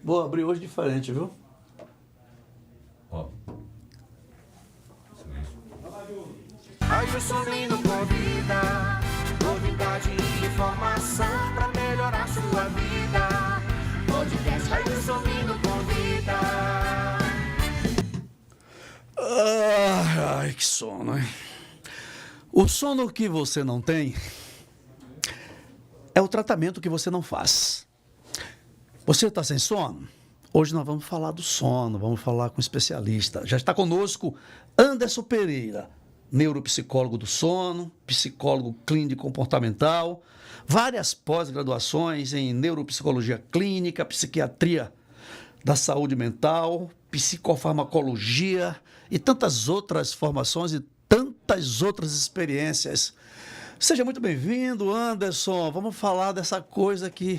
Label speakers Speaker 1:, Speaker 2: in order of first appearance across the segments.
Speaker 1: Vou abrir hoje diferente, viu?
Speaker 2: Ó.
Speaker 3: Ailson Lino convida, novidade e informação pra melhorar sua vida. Podcast Ailson Lino convida.
Speaker 1: Ai, que sono, hein? O sono que você não tem é o tratamento que você não faz. Você está sem sono? Hoje nós vamos falar do sono, vamos falar com um especialista. Já está conosco Anderson Pereira, neuropsicólogo do sono, psicólogo clínico comportamental, várias pós-graduações em neuropsicologia clínica, psiquiatria da saúde mental, psicofarmacologia e tantas outras formações e tantas outras experiências. Seja muito bem-vindo, Anderson. Vamos falar dessa coisa que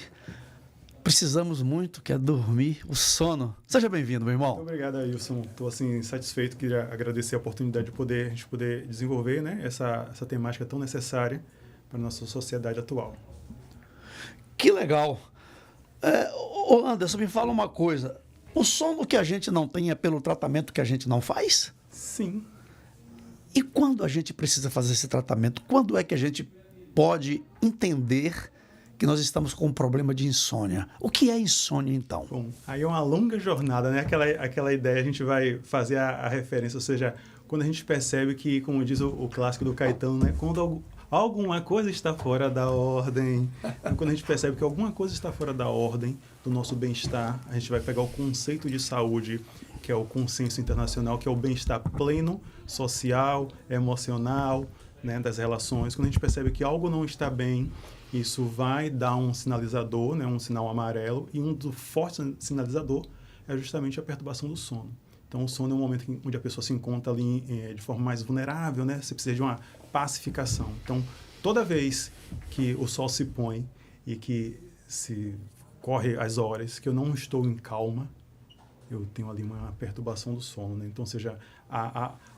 Speaker 1: precisamos muito, que é dormir, o sono. Seja bem-vindo, meu irmão.
Speaker 4: Muito obrigado, Ailson. Estou assim, satisfeito, queria agradecer a oportunidade de a gente poder desenvolver, né, essa temática tão necessária para a nossa sociedade atual.
Speaker 1: Que legal. Ô Anderson, me fala uma coisa. O sono que a gente não tem é pelo tratamento que a gente não faz?
Speaker 4: Sim.
Speaker 1: E quando a gente precisa fazer esse tratamento? Quando é que a gente pode entender que nós estamos com um problema de insônia? O que é insônia, então?
Speaker 4: Bom, aí é uma longa jornada, né? Aquela ideia, a gente vai fazer a referência, ou seja, quando a gente percebe que, como diz o clássico do Caetano, né? Quando alguma coisa está fora da ordem, quando a gente percebe que alguma coisa está fora da ordem do nosso bem-estar, a gente vai pegar o conceito de saúde, que é o consenso internacional, que é o bem-estar pleno, social, emocional, né, das relações. Quando a gente percebe que algo não está bem, isso vai dar um sinalizador, né, um sinal amarelo, e um dos fortes sinalizador é justamente a perturbação do sono. Então, o sono é um momento onde a pessoa se encontra ali de forma mais vulnerável, né? Você precisa de uma pacificação. Então, toda vez que o sol se põe e que se corre as horas que eu não estou em calma, eu tenho ali uma perturbação do sono, né? Então, ou seja,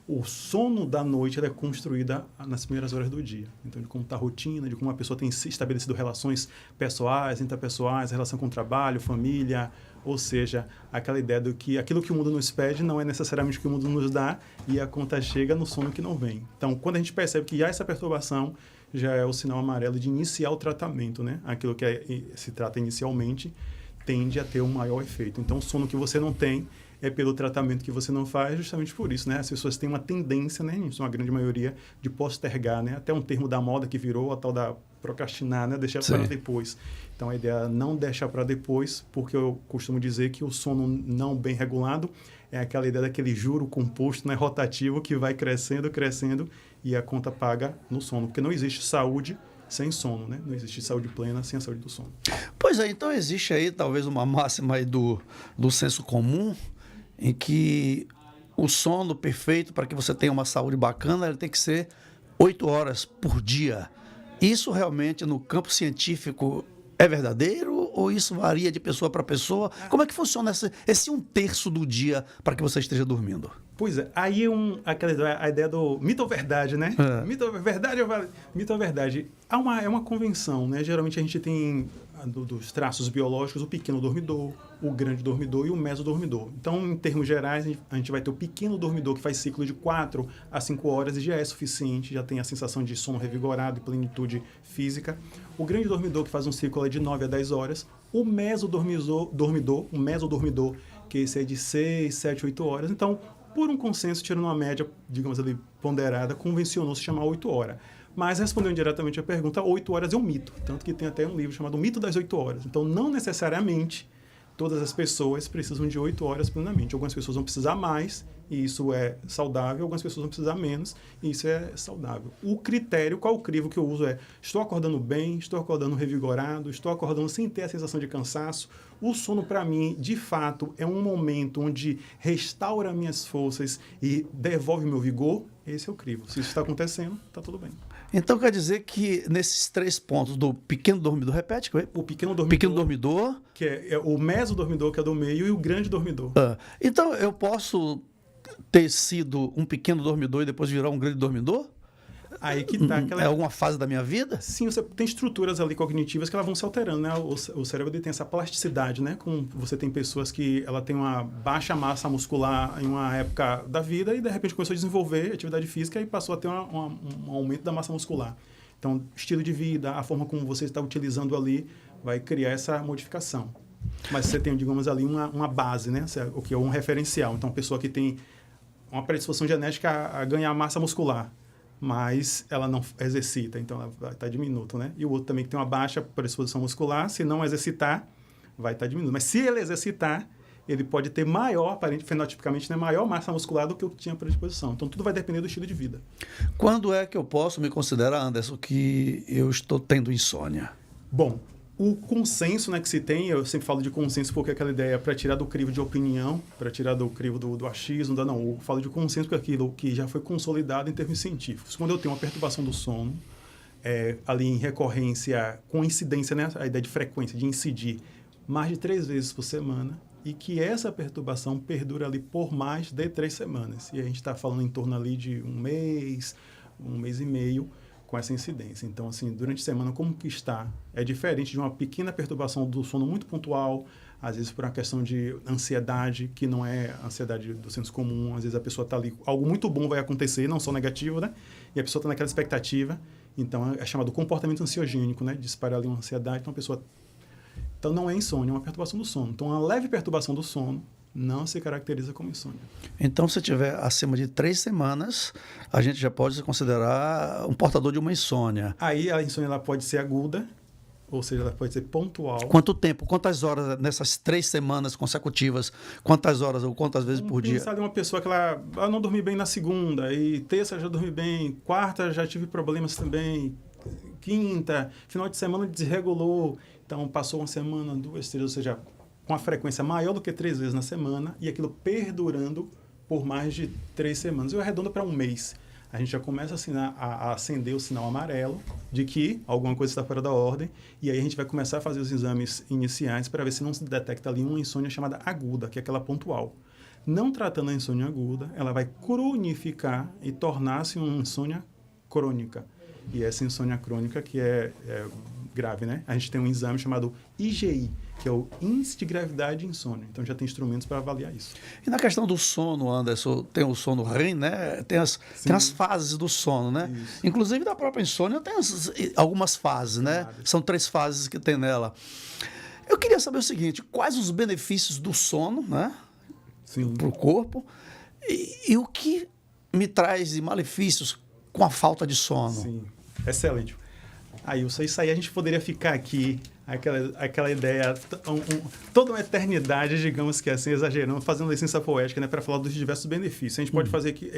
Speaker 4: o sono da noite ela é construída nas primeiras horas do dia. Então, de como está a rotina, de como a pessoa tem estabelecido relações pessoais, interpessoais, relação com o trabalho, família, ou seja, aquela ideia do que aquilo que o mundo nos pede não é necessariamente o que o mundo nos dá e a conta chega no sono que não vem. Então, quando a gente percebe que há essa perturbação, já é o sinal amarelo de iniciar o tratamento, né? Aquilo que se trata inicialmente tende a ter um maior efeito. Então, o sono que você não tem é pelo tratamento que você não faz, justamente por isso, né? As pessoas têm uma tendência, né? Isso é uma grande maioria, de postergar, né? Até um termo da moda que virou a tal da procrastinar, né? Deixar para depois. Então, a ideia é não deixar para depois, porque eu costumo dizer que o sono não bem regulado é aquela ideia daquele juro composto, né? Rotativo, que vai crescendo, crescendo, e a conta paga no sono. Porque não existe saúde sem sono, né? Não existe saúde plena sem a saúde do sono.
Speaker 1: Pois é, então existe aí talvez uma máxima aí do senso comum, em que o sono perfeito para que você tenha uma saúde bacana, ele tem que ser 8 horas por dia. Isso realmente no campo científico é verdadeiro ou isso varia de pessoa para pessoa? Como é que funciona esse 1/3 do dia para que você esteja dormindo?
Speaker 4: Pois é, aí a ideia do mito ou verdade, né? Mito ou verdade mito ou verdade. É uma convenção, né? Geralmente a gente tem dos traços biológicos o pequeno dormidor, o grande dormidor e o mesodormidor. Então, em termos gerais, a gente vai ter o pequeno dormidor que faz ciclo de 4 a 5 horas e já é suficiente, já tem a sensação de sono revigorado e plenitude física. O grande dormidor que faz um ciclo de 9 a 10 horas. O mesodormidor, que esse é de 6, 7, 8 horas. Então, por um consenso, tirando uma média, digamos ali, ponderada, convencionou-se chamar 8 horas. Mas, respondendo diretamente a pergunta, 8 horas é um mito. Tanto que tem até um livro chamado O Mito das 8 Horas. Então, não necessariamente todas as pessoas precisam de 8 horas plenamente. Algumas pessoas vão precisar mais, e isso é saudável. Algumas pessoas vão precisar menos, e isso é saudável. O critério, qual o crivo que eu uso é: estou acordando bem, estou acordando revigorado, estou acordando sem ter a sensação de cansaço. O sono, para mim, de fato, é um momento onde restaura minhas forças e devolve meu vigor. Esse é o crivo. Se isso está acontecendo, está tudo bem.
Speaker 1: Então quer dizer que nesses 3 pontos do pequeno dormidor, repete?
Speaker 4: O pequeno
Speaker 1: dormidor,
Speaker 4: que é o mesodormidor, que é do meio, e o grande dormidor.
Speaker 1: Então eu posso ter sido um pequeno dormidor e depois virar um grande dormidor?
Speaker 4: Aí que tá aquela...
Speaker 1: É alguma fase da minha vida?
Speaker 4: Sim, você tem estruturas ali cognitivas que elas vão se alterando, né? O cérebro ele tem essa plasticidade, né? Como você tem pessoas que ela tem uma baixa massa muscular em uma época da vida e de repente começou a desenvolver atividade física e passou a ter um aumento da massa muscular. Então, estilo de vida, a forma como você está utilizando ali vai criar essa modificação. Mas você tem, digamos ali, uma base, né? O que é um referencial. Então, a pessoa que tem uma predisposição genética a ganhar massa muscular, mas ela não exercita, então ela vai estar diminuto, né? E o outro também que tem uma baixa predisposição muscular, se não exercitar, vai estar diminuto. Mas se ele exercitar, ele pode ter maior, fenotipicamente, né, maior massa muscular do que o que tinha predisposição. Então, tudo vai depender do estilo de vida.
Speaker 1: Quando é que eu posso me considerar, Anderson, que eu estou tendo insônia?
Speaker 4: Bom, o consenso, né, que se tem, eu sempre falo de consenso porque aquela ideia é para tirar do crivo de opinião, para tirar do crivo do achismo, não, eu falo de consenso porque aquilo que já foi consolidado em termos científicos. Quando eu tenho uma perturbação do sono, ali em recorrência, com incidência, né, a ideia de frequência, de incidir mais de 3 vezes por semana, e que essa perturbação perdura ali por mais de 3 semanas. E a gente está falando em torno ali de 1 mês e meio, com essa incidência. Então, assim, durante a semana, como que está? É diferente de uma pequena perturbação do sono muito pontual, às vezes por uma questão de ansiedade, que não é ansiedade do senso comum, às vezes a pessoa está ali, algo muito bom vai acontecer, não só negativo, né? E a pessoa está naquela expectativa, então é chamado comportamento ansiogênico, né? Dispara ali uma ansiedade, então a pessoa... Então, não é insônia, é uma perturbação do sono. Então, uma leve perturbação do sono não se caracteriza como insônia.
Speaker 1: Então, se tiver acima de 3 semanas, a gente já pode se considerar um portador de uma insônia.
Speaker 4: Aí a insônia ela pode ser aguda, ou seja, ela pode ser pontual.
Speaker 1: Quanto tempo? Quantas horas nessas 3 semanas consecutivas? Quantas horas ou quantas vezes por dia?
Speaker 4: Pensar em uma pessoa que ela não dormi bem na segunda, e terça já dormi bem, quarta já tive problemas também, quinta, final de semana desregulou, então passou uma semana, 2, 3, ou seja, com a frequência maior do que 3 vezes na semana e aquilo perdurando por mais de 3 semanas. Eu arredondo para 1 mês. A gente já começa a acender o sinal amarelo de que alguma coisa está fora da ordem e aí a gente vai começar a fazer os exames iniciais para ver se não se detecta ali uma insônia chamada aguda, que é aquela pontual. Não tratando a insônia aguda, ela vai cronificar e tornar-se uma insônia crônica. E essa insônia crônica que é grave, né? A gente tem um exame chamado IGI, que é o Índice de Gravidade de Insônia. Então, já tem instrumentos para avaliar isso.
Speaker 1: E na questão do sono, Anderson, tem o sono REM, né? Tem as fases do sono, né?
Speaker 4: Isso.
Speaker 1: Inclusive, da própria insônia tem algumas fases, né? São 3 fases que tem nela. Eu queria saber o seguinte, quais os benefícios do sono, né? Para o corpo e o que me traz de malefícios com a falta de sono.
Speaker 4: Sim, excelente. Aí, isso aí a gente poderia ficar aqui, aquela ideia, toda uma eternidade, digamos que assim, exagerando, fazendo licença poética, né, para falar dos diversos benefícios. A gente pode fazer aqui,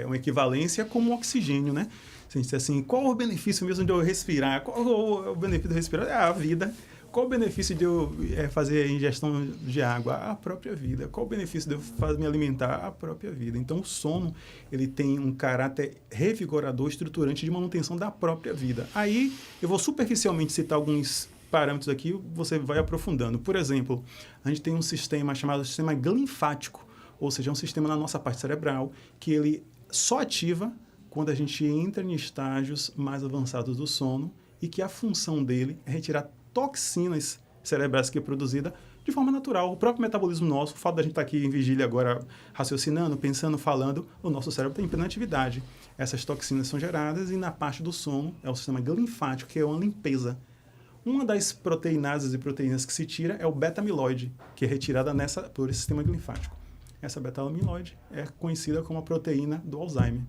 Speaker 4: uma equivalência como o oxigênio, né? Se a gente disser assim, qual o benefício mesmo de eu respirar? Qual o benefício de eu respirar? É a vida. Qual o benefício de eu fazer a ingestão de água? A própria vida. Qual o benefício de eu me alimentar? A própria vida. Então, o sono ele tem um caráter revigorador, estruturante de manutenção da própria vida. Aí, eu vou superficialmente citar alguns parâmetros aqui, você vai aprofundando. Por exemplo, a gente tem um sistema chamado sistema linfático, ou seja, é um sistema na nossa parte cerebral que ele só ativa quando a gente entra em estágios mais avançados do sono e que a função dele é retirar toxinas cerebrais que é produzida de forma natural. O próprio metabolismo nosso, o fato da gente estar aqui em vigília agora raciocinando, pensando, falando, o nosso cérebro está em plena atividade. Essas toxinas são geradas e na parte do sono é o sistema linfático, que é uma limpeza. Uma das proteinases e proteínas que se tira é o beta-amiloide, que é retirada por esse sistema linfático. Essa beta-amiloide é conhecida como a proteína do Alzheimer.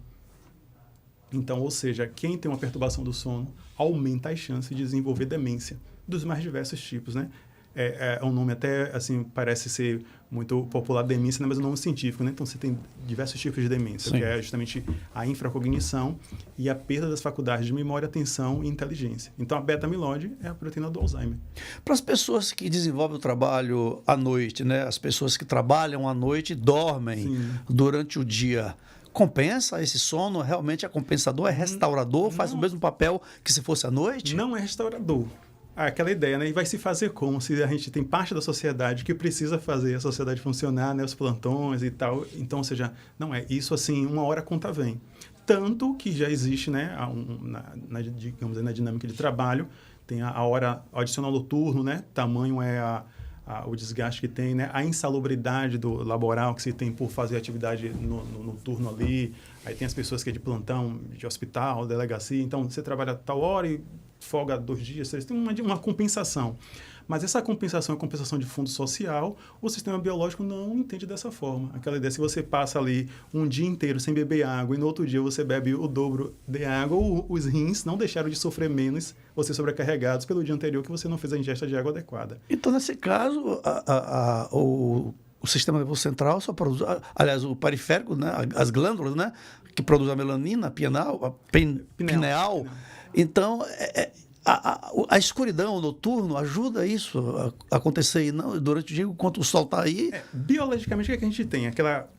Speaker 4: Então, ou seja, quem tem uma perturbação do sono aumenta as chances de desenvolver demência dos mais diversos tipos, né? É um nome até, assim, parece ser muito popular, demência, né? Mas é um nome científico, né? Então, você tem diversos tipos de demência, que é justamente a infracognição e a perda das faculdades de memória, atenção e inteligência. Então, a beta-amiloide é a proteína do Alzheimer.
Speaker 1: Para as pessoas que desenvolvem o trabalho à noite, né? As pessoas que trabalham à noite e dormem durante o dia, compensa esse sono? Realmente é compensador? É restaurador? Faz o mesmo papel que se fosse à noite?
Speaker 4: Não é restaurador. Aquela ideia, né? E vai se fazer como? Se a gente tem parte da sociedade que precisa fazer a sociedade funcionar, né? Os plantões e tal. Então, ou seja, não é. Isso, assim, 1 hora a conta vem. Tanto que já existe, né, digamos, na dinâmica de trabalho, tem a hora adicional noturno, né? Tamanho é o desgaste que tem, né? A insalubridade do laboral que se tem por fazer atividade no turno ali. Aí tem as pessoas que é de plantão, de hospital, delegacia. Então, você trabalha tal hora e folga 2 dias, 3, tem uma compensação. Mas essa compensação é compensação de fundo social, o sistema biológico não entende dessa forma. Aquela ideia, se você passa ali um dia inteiro sem beber água e no outro dia você bebe o dobro de água, os rins não deixaram de sofrer menos, ou ser sobrecarregados pelo dia anterior que você não fez a ingesta de água adequada.
Speaker 1: Então, nesse caso, o sistema nervoso central só produz, aliás, o periférico, né, as glândulas, né, que produzem a melanina, a pineal. Então, a escuridão noturno ajuda isso a acontecer e não durante o dia, enquanto o sol está aí.
Speaker 4: Biologicamente, o que a gente tem?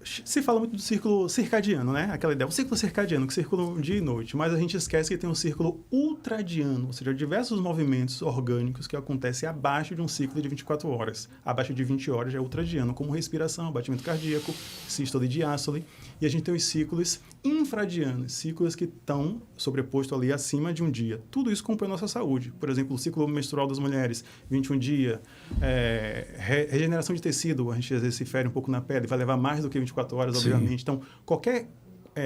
Speaker 4: Se fala muito do círculo circadiano, né? Aquela ideia, o círculo circadiano, que circula dia e noite, mas a gente esquece que tem um círculo ultradiano, ou seja, diversos movimentos orgânicos que acontecem abaixo de um ciclo de 24 horas. Abaixo de 20 horas já é ultradiano, como respiração, batimento cardíaco, sístole e diástole. E a gente tem os ciclos infradianos, ciclos que estão sobrepostos ali acima de um dia. Tudo isso compõe a nossa saúde. Por exemplo, o ciclo menstrual das mulheres, 21 dias, regeneração de tecido, a gente às vezes se fere um pouco na pele, vai levar mais do que 24 horas,
Speaker 1: Sim.
Speaker 4: obviamente. Então, qualquer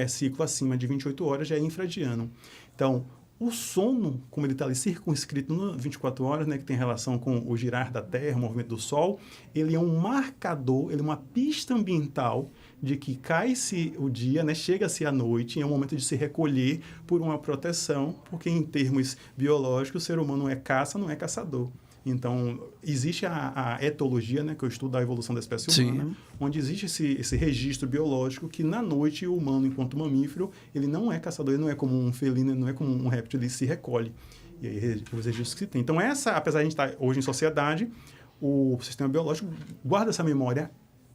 Speaker 4: ciclo acima de 28 horas já é infradiano. Então, o sono, como ele está ali circunscrito no 24 horas, né, que tem relação com o girar da Terra, o movimento do Sol, ele é um marcador, ele é uma pista ambiental de que cai-se o dia, né, chega-se a noite, é um momento de se recolher por uma proteção, porque em termos biológicos o ser humano é caça, não é caçador. Então, existe a etologia, né, que eu estudo a evolução da espécie humana,
Speaker 1: Sim.
Speaker 4: onde existe esse registro biológico que na noite o humano, enquanto mamífero, ele não é caçador, ele não é como um felino, ele não é como um réptil, ele se recolhe. E aí, os registros que se tem. Então, apesar de a gente estar hoje em sociedade, o sistema biológico guarda essa memória,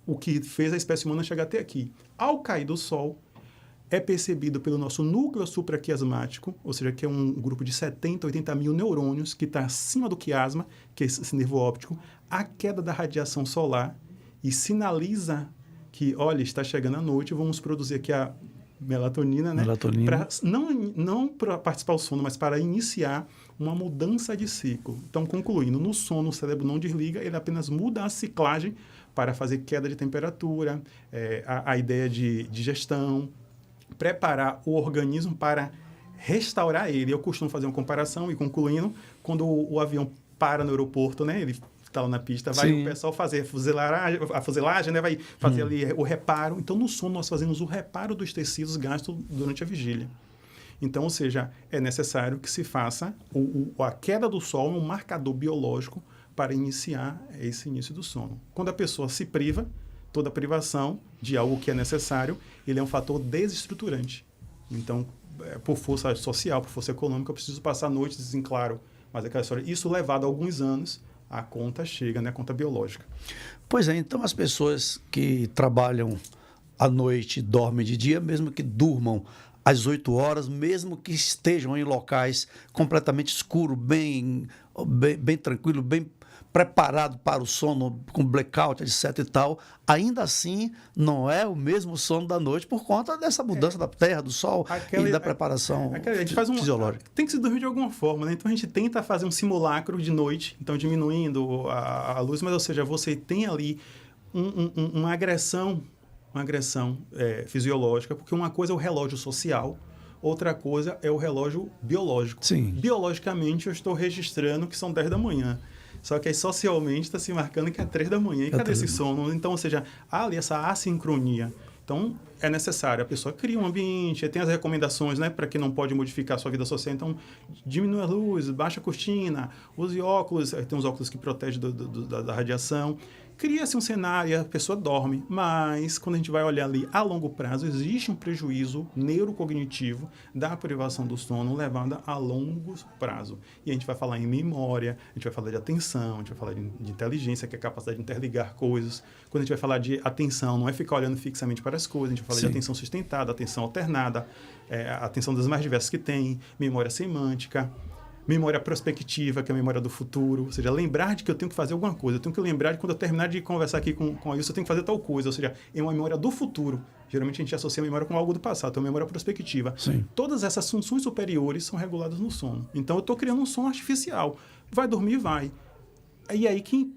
Speaker 4: o que fez a espécie humana chegar até aqui. Ao cair do Sol, é percebido pelo nosso núcleo supraquiasmático, ou seja, que é um grupo de 70, 80 mil neurônios que está acima do quiasma, que é esse nervo óptico, a queda da radiação solar e sinaliza que, olha, está chegando a noite, vamos produzir aqui a melatonina, né?
Speaker 1: Melatonina.
Speaker 4: Não para participar do sono, mas para iniciar uma mudança de ciclo. Então, concluindo, no sono o cérebro não desliga, ele apenas muda a ciclagem para fazer queda de temperatura, a ideia de digestão, preparar o organismo para restaurar ele. Eu costumo fazer uma comparação e concluindo, quando o avião para no aeroporto, né, ele está lá na pista, vai
Speaker 1: Sim.
Speaker 4: o pessoal fazer a fuselagem, né, vai fazer ali o reparo. Então, no sono, nós fazemos o reparo dos tecidos gastos durante a vigília. Então, ou seja, é necessário que se faça a queda do sol, um marcador biológico para iniciar esse início do sono. Quando a pessoa se priva, toda privação de algo que é necessário, ele é um fator desestruturante. Então, por força social, por força econômica, eu preciso passar noites em claro. Mas aquela história, isso levado a alguns anos, a conta chega, né? A conta biológica.
Speaker 1: Pois é, então as pessoas que trabalham à noite, dormem de dia, mesmo que durmam às 8 horas, mesmo que estejam em locais completamente escuros, bem tranquilo, bem preparado para o sono, com blackout, etc e tal, ainda assim não é o mesmo sono da noite por conta dessa mudança da Terra, do Sol e da preparação
Speaker 4: a gente faz
Speaker 1: fisiológica.
Speaker 4: Tem que se dormir de alguma forma, né? Então a gente tenta fazer um simulacro de noite, então diminuindo a luz, mas ou seja, você tem ali uma agressão fisiológica, porque uma coisa é o relógio social, outra coisa é o relógio biológico.
Speaker 1: Sim.
Speaker 4: Biologicamente eu estou registrando que são 10 da manhã. Só que aí, socialmente, está se marcando que é 3 da manhã. E cadê esse sono? Então, ou seja, há ali essa assincronia. Então, é necessário. A pessoa cria um ambiente, tem as recomendações, né, para quem não pode modificar a sua vida social. Então, diminua a luz, baixa a cortina, use óculos. Tem uns óculos que protegem da radiação. Cria-se um cenário e a pessoa dorme, mas quando a gente vai olhar ali a longo prazo, existe um prejuízo neurocognitivo da privação do sono levada a longo prazo. E a gente vai falar em memória, a gente vai falar de atenção, a gente vai falar de inteligência, que é a capacidade de interligar coisas. Quando a gente vai falar de atenção, não é ficar olhando fixamente para as coisas, a gente vai falar de atenção sustentada, atenção alternada, a atenção das mais diversas que tem, memória semântica, memória prospectiva, que é a memória do futuro, ou seja, lembrar de que eu tenho que fazer alguma coisa, eu tenho que lembrar de quando eu terminar de conversar aqui com a Ilse, eu tenho que fazer tal coisa, ou seja, é uma memória do futuro. Geralmente a gente associa a memória com algo do passado, então é uma memória prospectiva.
Speaker 1: Sim.
Speaker 4: Todas essas funções superiores são reguladas no sono. Então eu estou criando um sono artificial. Vai dormir? Vai. E aí quem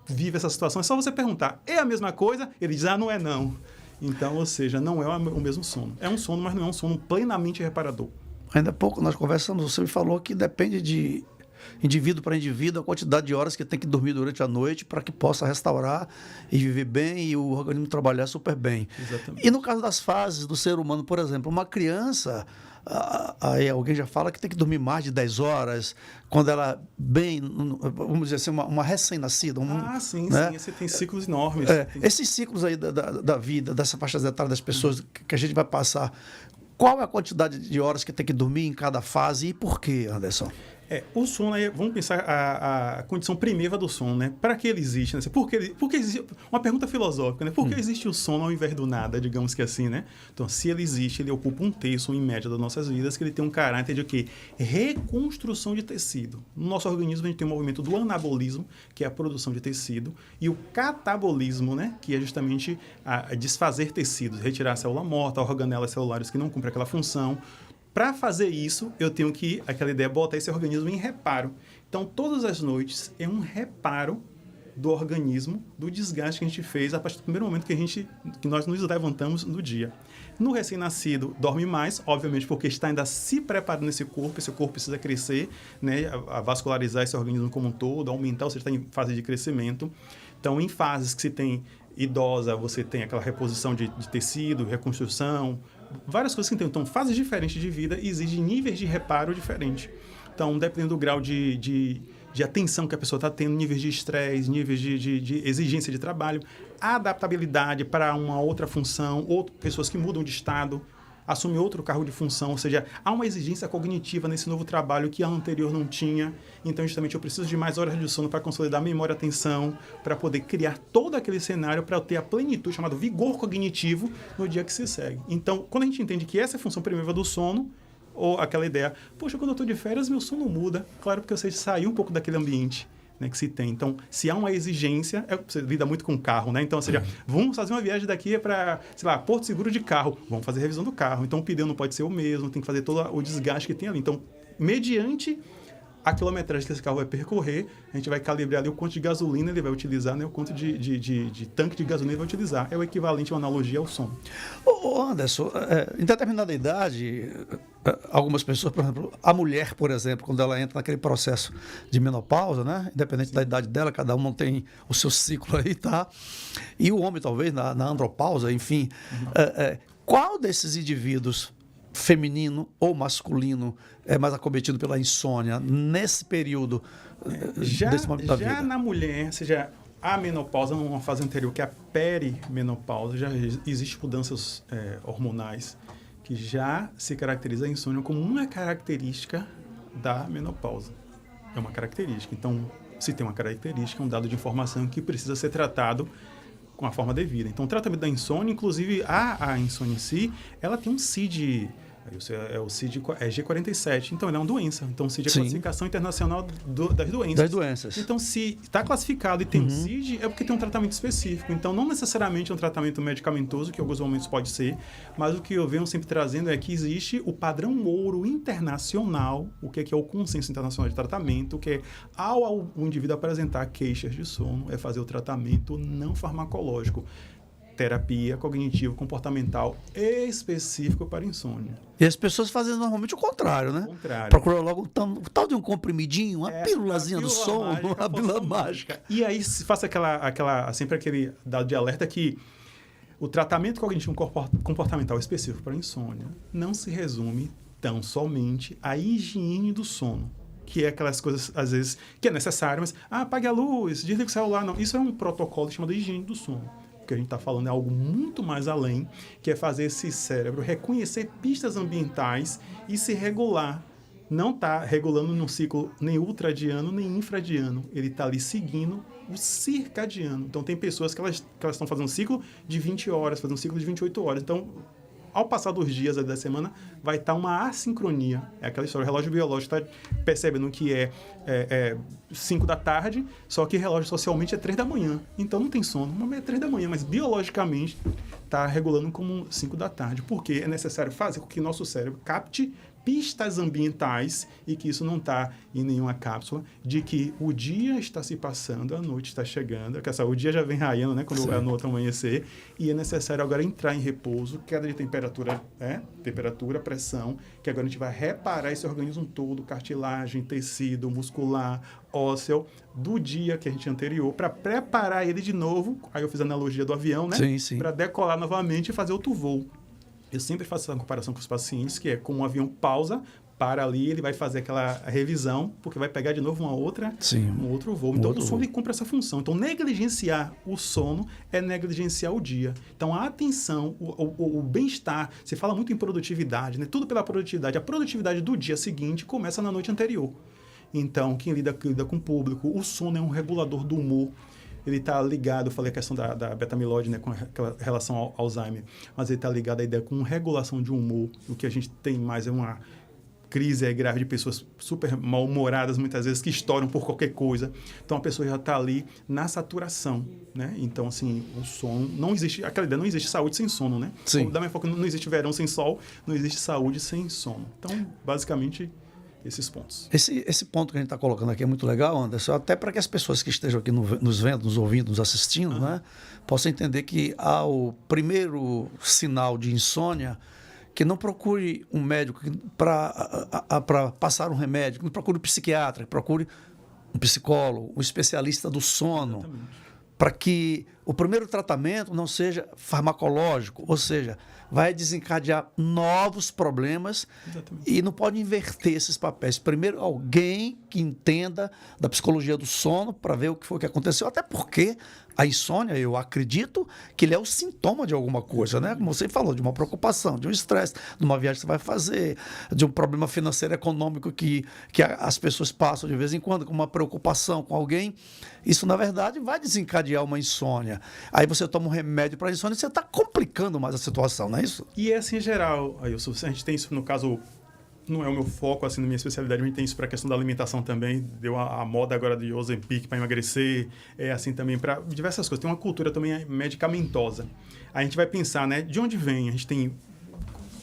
Speaker 4: vive essa situação é só você perguntar, é a mesma coisa? Ele diz, não é não. Então, ou seja, não é o mesmo sono. É um sono, mas não é um sono plenamente reparador.
Speaker 1: Ainda há pouco nós conversamos, você me falou que depende de indivíduo para indivíduo a quantidade de horas que tem que dormir durante a noite para que possa restaurar e viver bem e o organismo trabalhar super bem.
Speaker 4: Exatamente.
Speaker 1: E no caso das fases do ser humano, por exemplo, uma criança, aí alguém já fala que tem que dormir mais de 10 horas, quando ela bem, vamos dizer assim, uma recém-nascida.
Speaker 4: Sim,
Speaker 1: né?
Speaker 4: sim. Você tem ciclos enormes.
Speaker 1: Esses ciclos aí da vida, dessa faixa etária das pessoas que a gente vai passar, qual é a quantidade de horas que tem que dormir em cada fase e por quê, Anderson?
Speaker 4: O sono, aí, vamos pensar a condição primeira do sono, né? Para que ele existe? Né? Por que existe? Uma pergunta filosófica, né? Por que existe o sono ao invés do nada, digamos que assim, né? Então, se ele existe, ele ocupa um terço, em média, das nossas vidas, que ele tem um caráter de o quê? Reconstrução de tecido. No nosso organismo, a gente tem o movimento do anabolismo, que é a produção de tecido, e o catabolismo, né? Que é justamente a desfazer tecidos, retirar a célula morta, organelas celulares que não cumprem aquela função. Para fazer isso, eu tenho que, aquela ideia, botar esse organismo em reparo. Então, todas as noites é um reparo do organismo, do desgaste que a gente fez a partir do primeiro momento que nós nos levantamos no dia. No recém-nascido, dorme mais, obviamente, porque está ainda se preparando esse corpo precisa crescer, né, a vascularizar esse organismo como um todo, aumentar, ou seja, está em fase de crescimento. Então, em fases que se tem idosa, você tem aquela reposição de tecido, reconstrução, várias coisas que tem. Então, fases diferentes de vida exigem níveis de reparo diferentes. Então, dependendo do grau de atenção que a pessoa está tendo, níveis de estresse, níveis de exigência de trabalho, adaptabilidade para uma outra função, ou pessoas que mudam de estado, assumem outro cargo de função, ou seja, há uma exigência cognitiva nesse novo trabalho que a anterior não tinha. Então, justamente, eu preciso de mais horas de sono para consolidar a memória e atenção, para poder criar todo aquele cenário, para eu ter a plenitude, chamado vigor cognitivo, no dia que se segue. Então, quando a gente entende que essa é a função primeira do sono, ou aquela ideia, poxa, quando eu estou de férias, meu sono muda. Claro, porque você saiu um pouco daquele ambiente, né, que se tem. Então, se há uma exigência, você lida muito com o carro, né? Então, ou seja, vamos fazer uma viagem daqui para, sei lá, Porto Seguro de carro. Vamos fazer revisão do carro. Então, o pneu não pode ser o mesmo, tem que fazer todo o desgaste que tem ali. Então, mediante a quilometragem que esse carro vai percorrer, a gente vai calibrar ali o quanto de gasolina ele vai utilizar, né? O quanto de tanque de gasolina ele vai utilizar. É o equivalente, uma analogia ao sono.
Speaker 1: Ô Anderson, em determinada idade, algumas pessoas, por exemplo, a mulher, por exemplo, quando ela entra naquele processo de menopausa, né? Independente da idade dela, cada uma tem o seu ciclo aí, tá? E o homem, talvez, na andropausa, enfim. Qual desses indivíduos, feminino ou masculino, é mais acometido pela insônia nesse período desse momento da vida?
Speaker 4: Já na mulher, ou seja, a menopausa, numa fase anterior, que é a perimenopausa, já existem mudanças hormonais que já se caracteriza a insônia como uma característica da menopausa. É uma característica. Então, se tem uma característica, um dado de informação que precisa ser tratado com a forma devida. Então, o tratamento da insônia, inclusive a insônia em si, ela tem um CID, o CID é G47, então ela é uma doença. Então, o CID é a classificação internacional das doenças.
Speaker 1: Das doenças.
Speaker 4: Então, se está classificado e tem um CID, é porque tem um tratamento específico. Então, não necessariamente é um tratamento medicamentoso, que em alguns momentos pode ser, mas o que eu venho sempre trazendo é que existe o padrão ouro internacional, o que é o consenso internacional de tratamento, que é, ao indivíduo apresentar queixas de sono, é fazer o tratamento não farmacológico. Terapia cognitivo-comportamental específico para insônia.
Speaker 1: E as pessoas fazem normalmente o contrário, né? Procuram logo um tal de um comprimidinho, uma pílulazinha do sono, uma pílula mágica.
Speaker 4: E aí se faça sempre aquele dado de alerta que o tratamento cognitivo-comportamental específico para insônia não se resume tão somente à higiene do sono, que é aquelas coisas, às vezes, que é necessário, mas apague a luz, desliga o celular. Não, isso é um protocolo chamado higiene do sono. O que a gente está falando é algo muito mais além, que é fazer esse cérebro reconhecer pistas ambientais e se regular. Não está regulando num ciclo nem ultradiano, nem infradiano. Ele está ali seguindo o circadiano. Então, tem pessoas que elas estão fazendo um ciclo de 20 horas, fazendo um ciclo de 28 horas. Então, ao passar dos dias da semana, vai estar uma assincronia. É aquela história, o relógio biológico está percebendo que é 5 da tarde, só que relógio socialmente é 3 da manhã. Então não tem sono, mas é 3 da manhã, mas biologicamente está regulando como 5 da tarde. Porque é necessário fazer com que nosso cérebro capte pistas ambientais e que isso não está em nenhuma cápsula, de que o dia está se passando, a noite está chegando, que o dia já vem raiando, né, quando é no outro amanhecer, e é necessário agora entrar em repouso, queda de temperatura, pressão, que agora a gente vai reparar esse organismo todo, cartilagem, tecido, muscular, ósseo, do dia que a gente anterior, para preparar ele de novo, aí eu fiz a analogia do avião, né, para decolar novamente e fazer outro voo. Eu sempre faço essa comparação com os pacientes, que é como um avião pausa, para ali, ele vai fazer aquela revisão, porque vai pegar de novo um outro voo. Então, o sono ele cumpre essa função. Então, negligenciar o sono é negligenciar o dia. Então, a atenção, o bem-estar, você fala muito em produtividade, né? Tudo pela produtividade. A produtividade do dia seguinte começa na noite anterior. Então, quem lida com o público, o sono é um regulador do humor. Ele está ligado, eu falei a questão da beta-amiloide, né, com aquela relação ao Alzheimer, mas ele está ligado à ideia com regulação de humor. O que a gente tem mais é uma crise grave de pessoas super mal-humoradas, muitas vezes, que estouram por qualquer coisa. Então, a pessoa já está ali na saturação, né? Então, assim, o sono... Não existe... Aquela ideia, não existe saúde sem sono, né?
Speaker 1: Sim.
Speaker 4: Da mesma forma que não existe verão sem sol, não existe saúde sem sono. Então, basicamente... esses pontos.
Speaker 1: Esse ponto que a gente está colocando aqui é muito legal, Anderson, até para que as pessoas que estejam aqui nos vendo, nos ouvindo, nos assistindo, né, possam entender que há o primeiro sinal de insônia, que não procure um médico para passar um remédio, que não procure um psiquiatra, que procure um psicólogo, um especialista do sono, para que o primeiro tratamento não seja farmacológico, ou seja, vai desencadear novos problemas. Exatamente. E não pode inverter esses papéis. Primeiro, alguém que entenda da psicologia do sono para ver o que foi que aconteceu, até porque a insônia, eu acredito que ele é o sintoma de alguma coisa, né? Como você falou, de uma preocupação, de um estresse, de uma viagem que você vai fazer, de um problema financeiro, econômico que as pessoas passam de vez em quando, com uma preocupação com alguém. Isso, na verdade, vai desencadear uma insônia. Aí você toma um remédio para a insônia e você está complicando mais a situação, não é isso?
Speaker 4: E é assim em geral, Ailson, a gente tem isso, no caso, não é o meu foco, assim, na minha especialidade, a gente tem isso para a questão da alimentação também, deu a moda agora de Ozempic para emagrecer, é assim também para diversas coisas. Tem uma cultura também medicamentosa. A gente vai pensar, né, de onde vem? A gente tem,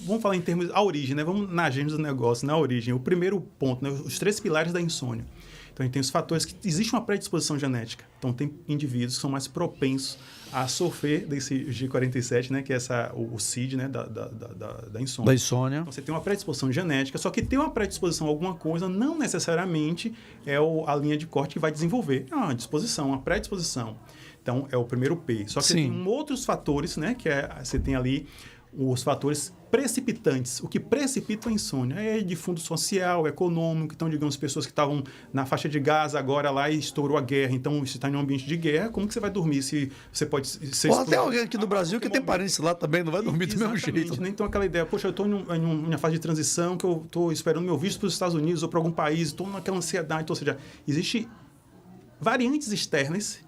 Speaker 4: vamos falar em termos, a origem, né, vamos na gênese do negócio, na origem. O primeiro ponto, né, os 3 pilares da insônia. Então, a gente tem os fatores que existe uma predisposição genética. Então, tem indivíduos que são mais propensos a sofrer desse G47, né, que é o CID, né, da insônia.
Speaker 1: Da insônia.
Speaker 4: Então, você tem uma predisposição genética, só que ter uma predisposição a alguma coisa não necessariamente é a linha de corte que vai desenvolver. É uma disposição, uma predisposição. Então, é o primeiro P. Só que você tem outros fatores, né, que você tem ali os fatores precipitantes. O que precipita a insônia é de fundo social, econômico. Então, digamos, pessoas que estavam na faixa de Gaza agora lá e estourou a guerra. Então, você está em um ambiente de guerra, como que você vai dormir se você pode ser...
Speaker 1: Ou até alguém aqui do Brasil que tem parentes lá também, não vai dormir do mesmo jeito.
Speaker 4: Né? Então, aquela ideia, poxa, eu estou em uma fase de transição, que eu estou esperando meu visto para os Estados Unidos ou para algum país, estou naquela ansiedade. Então, ou seja, existe variantes externas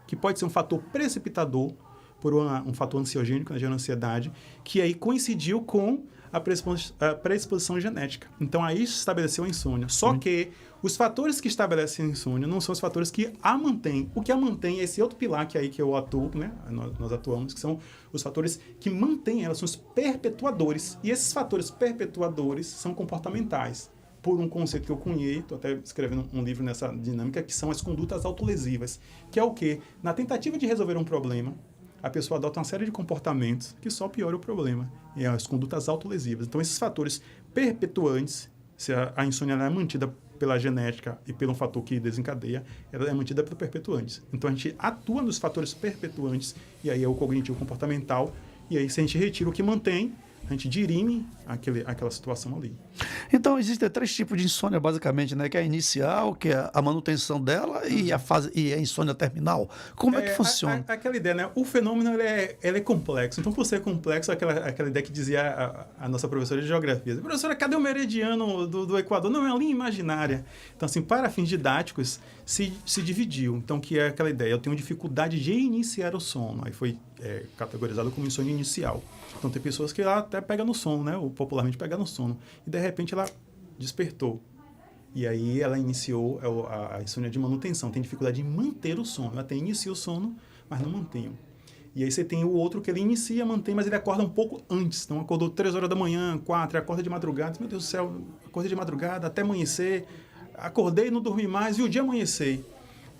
Speaker 4: que pode ser um fator precipitador por um fator ansiogênico, né, a ansiedade, que aí coincidiu com a predisposição genética. Então, aí se estabeleceu a insônia. Só que os fatores que estabelecem a insônia não são os fatores que a mantêm. O que a mantém é esse outro pilar que eu atuo, né, nós atuamos, que são os fatores que mantêm elas, são os perpetuadores. E esses fatores perpetuadores são comportamentais. Por um conceito que eu cunhei, estou até escrevendo um livro nessa dinâmica, que são as condutas autolesivas. Que é o quê? Na tentativa de resolver um problema, a pessoa adota uma série de comportamentos que só pioram o problema. E as condutas autolesivas. Então, esses fatores perpetuantes, se a insônia é mantida pela genética e pelo fator que desencadeia, ela é mantida pelo perpetuantes. Então, a gente atua nos fatores perpetuantes, e aí é o cognitivo comportamental, e aí se a gente retira o que mantém, a gente dirime aquela situação ali.
Speaker 1: Então, existem 3 tipos de insônia, basicamente, né? Que é a inicial, que é a manutenção dela e a insônia terminal. Como é que funciona?
Speaker 4: Aquela ideia, né? O fenômeno ele é complexo. Então, por ser complexo, aquela ideia que dizia a nossa professora de geografia. Professora, cadê o meridiano do Equador? Não, é uma linha imaginária. Então, assim, para fins didáticos, se dividiu. Então, que é aquela ideia, eu tenho dificuldade de iniciar o sono. Aí foi categorizado como insônia inicial. Então, tem pessoas que ela até pega no sono, né? Ou popularmente pega no sono. E, de repente, ela despertou. E aí, ela iniciou a insônia de manutenção. Tem dificuldade em manter o sono. Ela até inicia o sono, mas não mantém. E aí você tem o outro que ele inicia, mantém, mas ele acorda um pouco antes. Então, acordou 3 horas da manhã, 4, acorda de madrugada. Meu Deus do céu, acordei de madrugada até amanhecer. Acordei e não dormi mais, e o dia amanhecer.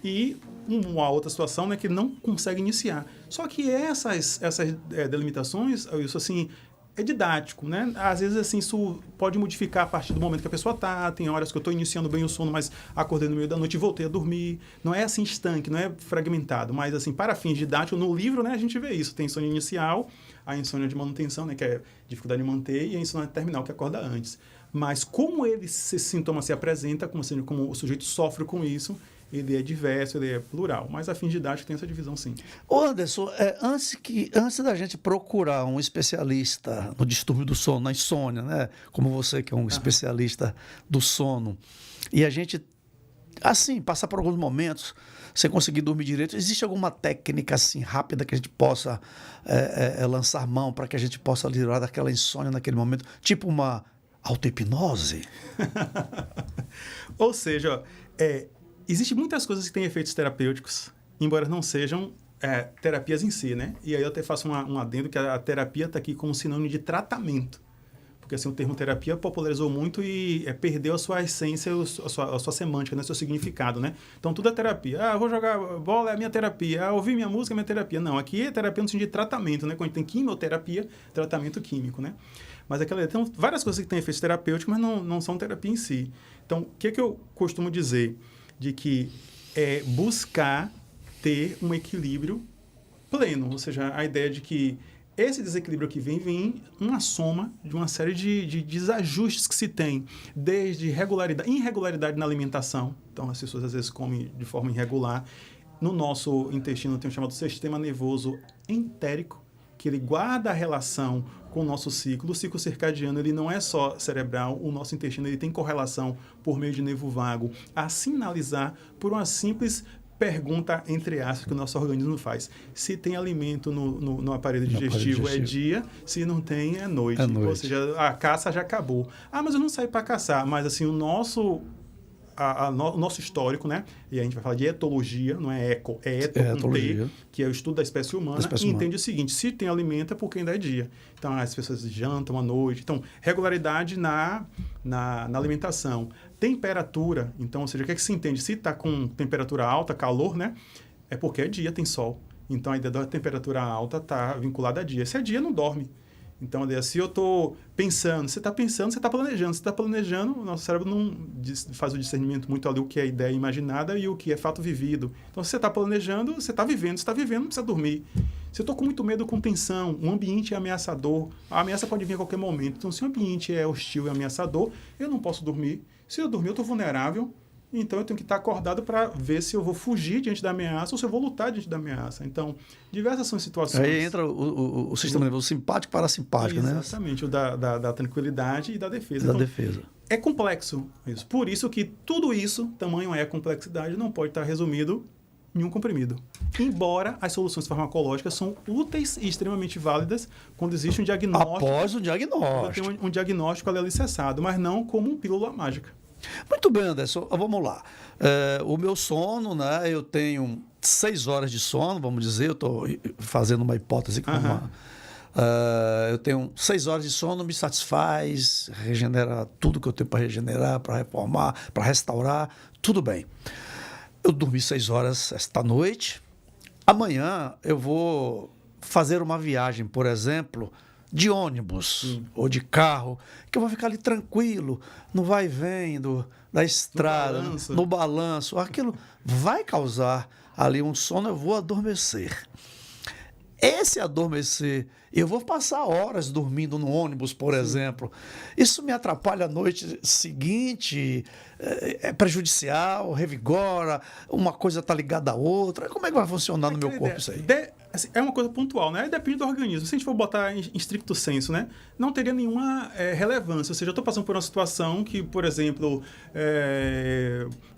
Speaker 4: E uma outra situação, né, que ele não consegue iniciar. Só que essas delimitações, isso assim, é didático, né? Às vezes, assim, isso pode modificar a partir do momento que a pessoa está. Tem horas que eu estou iniciando bem o sono, mas acordei no meio da noite e voltei a dormir. Não é assim estanque, não é fragmentado. Mas, assim, para fins didáticos, no livro, né, a gente vê isso. Tem insônia inicial, a insônia de manutenção, né, que é dificuldade de manter, e a insônia terminal, que acorda antes. Mas como esse sintoma se apresenta, como o sujeito sofre com isso, ele é diverso, ele é plural. Mas a fins didáticos tem essa divisão, sim.
Speaker 1: Ô Anderson, antes da gente procurar um especialista no distúrbio do sono, na insônia, né? Como você que é um especialista do sono, e a gente, assim, passar por alguns momentos sem conseguir dormir direito, existe alguma técnica assim rápida que a gente possa lançar mão para que a gente possa livrar daquela insônia naquele momento? Tipo uma auto-hipnose?
Speaker 4: Ou seja, existem muitas coisas que têm efeitos terapêuticos, embora não sejam terapias em si, né? E aí eu até faço um adendo que a terapia está aqui como sinônimo de tratamento. Porque assim, o termo terapia popularizou muito e perdeu a sua essência, a sua semântica, né? O seu significado, né? Então, tudo é terapia. Eu vou jogar bola, é a minha terapia. Ouvir minha música é a minha terapia. Não, aqui é terapia no sentido de tratamento, né? Quando a gente tem quimioterapia, tratamento químico, né? Mas tem várias coisas que têm efeitos terapêuticos, mas não são terapia em si. Então, o que eu costumo dizer? De que buscar ter um equilíbrio pleno. Ou seja, a ideia de que esse desequilíbrio que vem uma soma de uma série de desajustes que se tem, desde irregularidade na alimentação. Então, as pessoas às vezes comem de forma irregular. No nosso intestino tem o chamado sistema nervoso entérico, que ele guarda a relação com o nosso ciclo. O ciclo circadiano, ele não é só cerebral, o nosso intestino ele tem correlação por meio de nervo vago a sinalizar por uma simples pergunta, entre aspas, que o nosso organismo faz. Se tem alimento no aparelho digestivo, é dia, se não tem, é noite. Ou seja, a caça já acabou. Mas eu não saí para caçar, mas assim, o nosso histórico, né? E a gente vai falar de etologia, não é eco, é etologia, que é o estudo da espécie humana, entende o seguinte: se tem alimento é porque ainda é dia. Então, as pessoas jantam à noite. Então, regularidade na alimentação. Temperatura, então, ou seja, o que é que se entende? Se está com temperatura alta, calor, né? É porque é dia, tem sol. Então, a ideia da temperatura alta está vinculada a dia. Se é dia, não dorme. Então, se eu estou pensando, você está pensando, você está planejando. Você está planejando, o nosso cérebro não faz o discernimento muito ali o que é ideia imaginada e o que é fato vivido. Então, se você está planejando, você está vivendo. Se está vivendo, não precisa dormir. Se eu estou com muito medo, com tensão, um ambiente é ameaçador, a ameaça pode vir a qualquer momento. Então, se o ambiente é hostil e ameaçador, eu não posso dormir. Se eu dormir, eu estou vulnerável. Então, eu tenho que estar acordado para ver se eu vou fugir diante da ameaça ou se eu vou lutar diante da ameaça. Então, diversas são situações.
Speaker 1: Aí entra o sistema nervoso simpático e parasimpático, né?
Speaker 4: Exatamente, o da tranquilidade e da defesa.
Speaker 1: Da defesa.
Speaker 4: É complexo isso. Por isso que tudo isso, tamanho é a complexidade, não pode estar resumido em um comprimido. Embora as soluções farmacológicas são úteis e extremamente válidas quando existe um diagnóstico.
Speaker 1: Após o diagnóstico.
Speaker 4: Tem um diagnóstico ali alicerçado, mas não como uma pílula mágica.
Speaker 1: Muito bem, Anderson. Vamos lá. O meu sono, né? Eu tenho 6 horas de sono, vamos dizer. Eu estou fazendo uma hipótese. Eu tenho 6 horas de sono, me satisfaz, regenera tudo que eu tenho para regenerar, para reformar, para restaurar. Tudo bem. Eu dormi 6 horas esta noite. Amanhã eu vou fazer uma viagem, por exemplo, de ônibus ou de carro, que eu vou ficar ali tranquilo, no vai e vem da estrada, no balanço. Aquilo vai causar ali um sono, eu vou adormecer. Esse adormecer, eu vou passar horas dormindo no ônibus, por exemplo. Isso me atrapalha a noite seguinte, é prejudicial, revigora, uma coisa está ligada à outra. Como é que vai funcionar no meu corpo isso aí?
Speaker 4: assim, é uma coisa pontual, né? Depende do organismo. Se a gente for botar em estricto senso, né? Não teria nenhuma relevância. Ou seja, eu estou passando por uma situação que, por exemplo,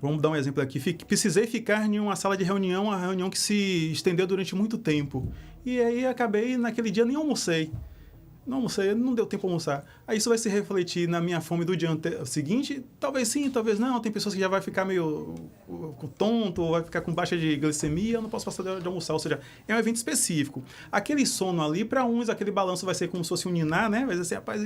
Speaker 4: vamos dar um exemplo aqui. Precisei ficar em uma sala de reunião, uma reunião que se estendeu durante muito tempo. E aí acabei, naquele dia, nem almocei. Não almocei, não deu tempo para almoçar. Aí isso vai se refletir na minha fome do dia seguinte? Talvez sim, talvez não. Tem pessoas que já vai ficar meio tonto, ou vai ficar com baixa de glicemia, eu não posso passar de almoçar. Ou seja, é um evento específico. Aquele sono ali, para uns, aquele balanço vai ser como se fosse um ninar, né? Vai ser assim, rapaz,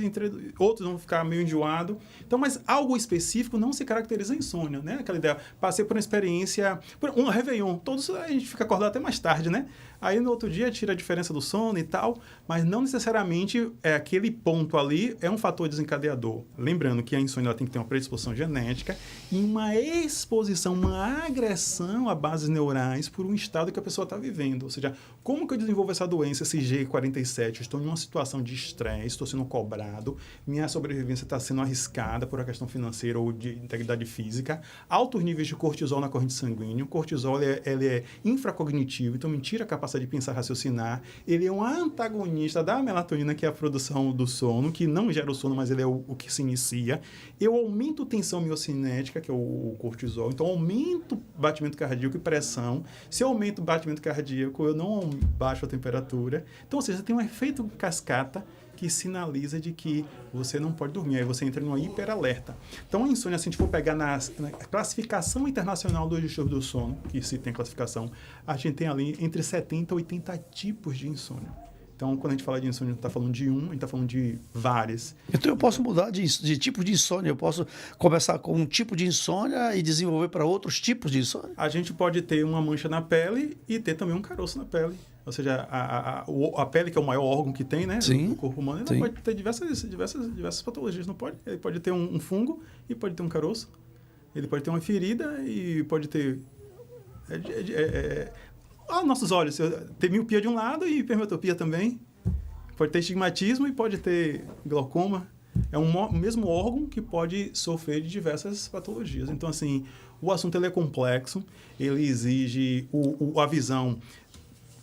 Speaker 4: outros vão ficar meio enjoado. Então, mas algo específico não se caracteriza a insônia, né? Aquela ideia, passei por uma experiência, por um Réveillon, todos a gente fica acordado até mais tarde, né? Aí no outro dia tira a diferença do sono e tal, mas não necessariamente aquele ponto ali é um fator desencadeador. Lembrando que a insônia ela tem que ter uma predisposição genética e uma exposição, uma agressão a bases neurais por um estado que a pessoa está vivendo. Ou seja, como que eu desenvolvo essa doença, esse G47? Eu estou em uma situação de estresse, estou sendo cobrado, minha sobrevivência está sendo arriscada por uma questão financeira ou de integridade física, altos níveis de cortisol na corrente sanguínea. O cortisol ele é infracognitivo, então me tira a capacidade de pensar, raciocinar. Ele é um antagonista da melatonina, que é a produção do sono, que não gera o sono, mas ele é o que se inicia. Eu aumento a tensão miocinética, que é o cortisol, então aumento o batimento cardíaco e pressão. Se eu aumento o batimento cardíaco, eu não baixo a temperatura. Então, ou seja, tem um efeito cascata que sinaliza de que você não pode dormir. Aí você entra numa hiperalerta. Então, a insônia, se a gente for pegar na classificação internacional do distúrbio do sono, que se tem classificação, a gente tem ali entre 70 e 80 tipos de insônia. Então, quando a gente fala de insônia, a gente está falando de a gente está falando de várias.
Speaker 1: Então, eu posso mudar de tipo de insônia? Eu posso começar com um tipo de insônia e desenvolver para outros tipos de insônia?
Speaker 4: A gente pode ter uma mancha na pele e ter também um caroço na pele. Ou seja, a pele, que é o maior órgão que tem, né?
Speaker 1: Sim,
Speaker 4: do corpo humano, ela pode ter diversas patologias, não pode? Ele pode ter um fungo e pode ter um caroço. Ele pode ter uma ferida e pode ter... nossos olhos, tem miopia de um lado e hipermetropia também. Pode ter estigmatismo e pode ter glaucoma. É o mesmo órgão que pode sofrer de diversas patologias. Então, assim, o assunto ele é complexo, ele exige a visão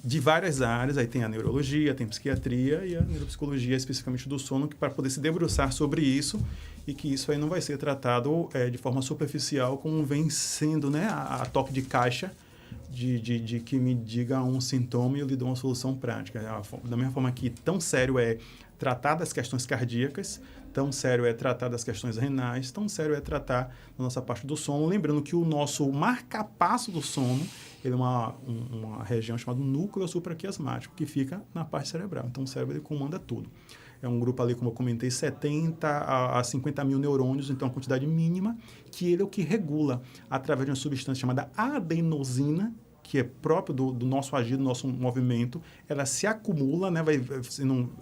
Speaker 4: de várias áreas. Aí tem a neurologia, tem a psiquiatria e a neuropsicologia, especificamente do sono, que para poder se debruçar sobre isso e que isso aí não vai ser tratado de forma superficial, como vem sendo, né, a toque de caixa, de que me diga um sintoma e eu lhe dou uma solução prática. Da mesma forma que tão sério é tratar das questões cardíacas, tão sério é tratar das questões renais, tão sério é tratar da nossa parte do sono. Lembrando que o nosso marcapasso do sono, ele é uma região chamada núcleo supraquiasmático, que fica na parte cerebral. Então, o cérebro ele comanda tudo. É um grupo ali, como eu comentei, 70 a 50 mil neurônios, então uma quantidade mínima, que ele é o que regula através de uma substância chamada adenosina, que é próprio do nosso agir, do nosso movimento. Ela se acumula, né, vai sendo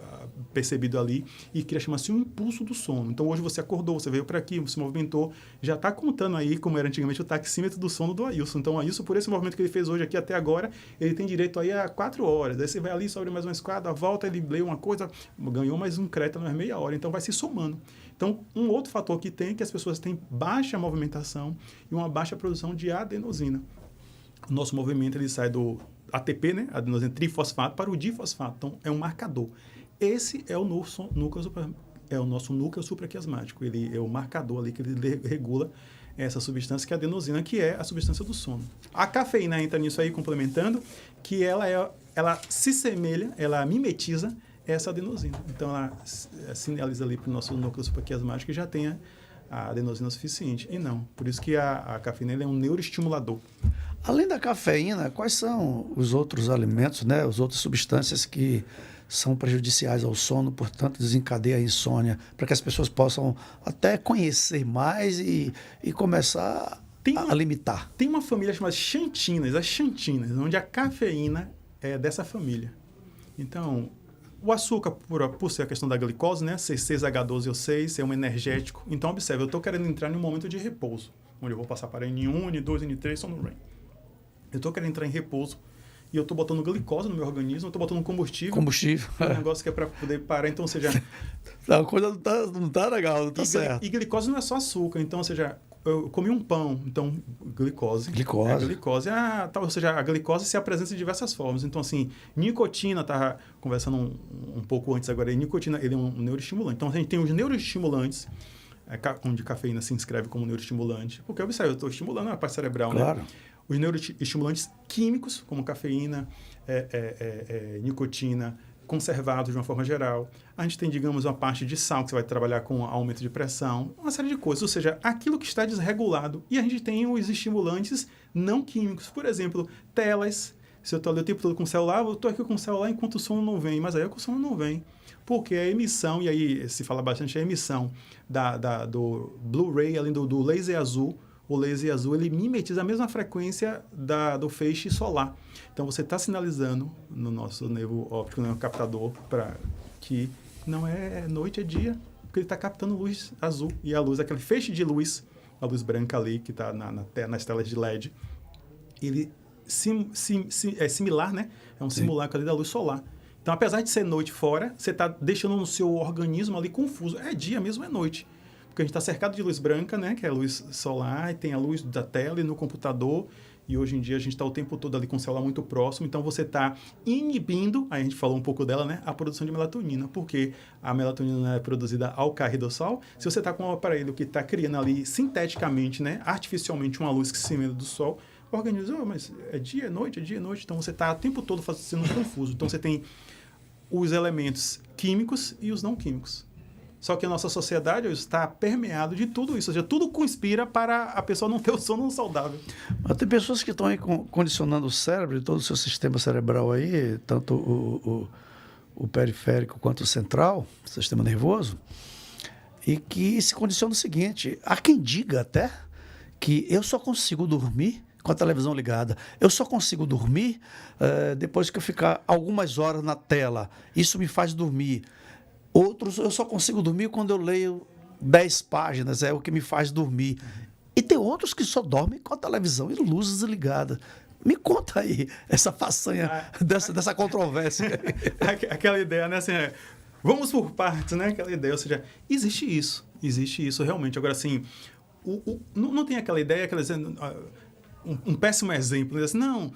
Speaker 4: percebido ali e cria, chama-se um impulso do sono. Então, hoje você acordou, você veio para aqui, você movimentou, já está contando aí, como era antigamente, o taxímetro do sono do Ailson. Então, o Ailson, por esse movimento que ele fez hoje aqui até agora, ele tem direito aí a 4 horas. Aí você vai ali, sobe mais uma escada, volta, ele lê uma coisa, ganhou mais um crédito, mais meia hora. Então, vai se somando. Então, um outro fator que tem é que as pessoas têm baixa movimentação e uma baixa produção de adenosina. O nosso movimento ele sai do ATP, né, adenosina trifosfato, para o difosfato. Então, é um marcador. Esse é o nosso núcleo supraquiasmático. Ele é o marcador ali que ele regula essa substância, que é a adenosina, que é a substância do sono. A cafeína entra nisso aí, complementando, que ela se semelha, ela mimetiza essa adenosina. Então, ela sinaliza ali para o nosso núcleo supraquiasmático que já tenha a adenosina suficiente. E não. Por isso que a cafeína é um neuroestimulador.
Speaker 1: Além da cafeína, quais são os outros alimentos, né, as outras substâncias que são prejudiciais ao sono, portanto, desencadeia a insônia, para que as pessoas possam até conhecer mais e começar a limitar?
Speaker 4: Tem uma família chamada xantinas, as xantinas, onde a cafeína é dessa família. Então, o açúcar, por ser a questão da glicose, né, C6H12O6, é um energético. Então, observe, eu estou querendo entrar em um momento de repouso, onde eu vou passar para N1, N2, N3, sono REM. Eu estou querendo entrar em repouso e eu estou botando glicose no meu organismo, eu estou botando combustível. Um negócio que é para poder parar. Então, ou seja...
Speaker 1: A coisa não tá legal, não tá certo.
Speaker 4: E glicose não é só açúcar. Então, ou seja, eu comi um pão, então glicose.
Speaker 1: Glicose.
Speaker 4: Glicose, ou seja, a glicose se apresenta de diversas formas. Então, assim, nicotina, estava conversando um pouco antes agora, nicotina, ele é um neuroestimulante. Então, a gente tem os neuroestimulantes, onde cafeína se inscreve como neuroestimulante, porque, observe, eu estou estimulando a parte cerebral,
Speaker 1: Claro.
Speaker 4: né? Os neuroestimulantes químicos, como cafeína, nicotina, conservados de uma forma geral. A gente tem, digamos, uma parte de sal, que você vai trabalhar com aumento de pressão, uma série de coisas, ou seja, aquilo que está desregulado. E a gente tem os estimulantes não químicos, por exemplo, telas. Se eu estou ali o tempo todo com o celular, eu estou aqui com o celular enquanto o sono não vem, mas aí o sono não vem. Porque a emissão, e aí se fala bastante, a emissão do Blu-ray, além do laser azul, o laser azul ele mimetiza a mesma frequência do feixe solar. Então, você está sinalizando no nosso nervo óptico, no captador, para que não é noite, é dia, porque ele está captando luz azul. E a luz, aquele feixe de luz, a luz branca ali, que está nas telas de LED, ele é similar, né? É um simulacro ali da luz solar. Então, apesar de ser noite fora, você está deixando o seu organismo ali confuso. É dia mesmo, é noite. Porque a gente está cercado de luz branca, né? Que é a luz solar, e tem a luz da tela e no computador. E hoje em dia a gente está o tempo todo ali com o celular muito próximo. Então você está inibindo, aí a gente falou um pouco dela, né? A produção de melatonina. Porque a melatonina é produzida ao cair do sol. Se você está com um aparelho que está criando ali sinteticamente, né? Artificialmente uma luz que se emana do sol, o organismo, mas é dia, é noite, é dia, é noite. Então você está o tempo todo sendo confuso. Então você tem os elementos químicos e os não químicos. Só que a nossa sociedade está permeada de tudo isso. Ou seja, tudo conspira para a pessoa não ter o sono saudável.
Speaker 1: Mas tem pessoas que estão aí condicionando o cérebro e todo o seu sistema cerebral aí, tanto o periférico quanto o central, o sistema nervoso, e que se condiciona o seguinte: há quem diga até que eu só consigo dormir com a televisão ligada. Eu só consigo dormir depois que eu ficar algumas horas na tela. Isso me faz dormir. Outros, eu só consigo dormir quando eu leio 10 páginas, é o que me faz dormir. E tem outros que só dormem com a televisão e luzes ligadas. Me conta aí essa façanha dessa controvérsia.
Speaker 4: Aquela ideia, né? Assim, vamos por partes, né? Aquela ideia, ou seja, existe isso realmente. Agora, assim, não tem aquela ideia, um péssimo exemplo, né? Assim, não...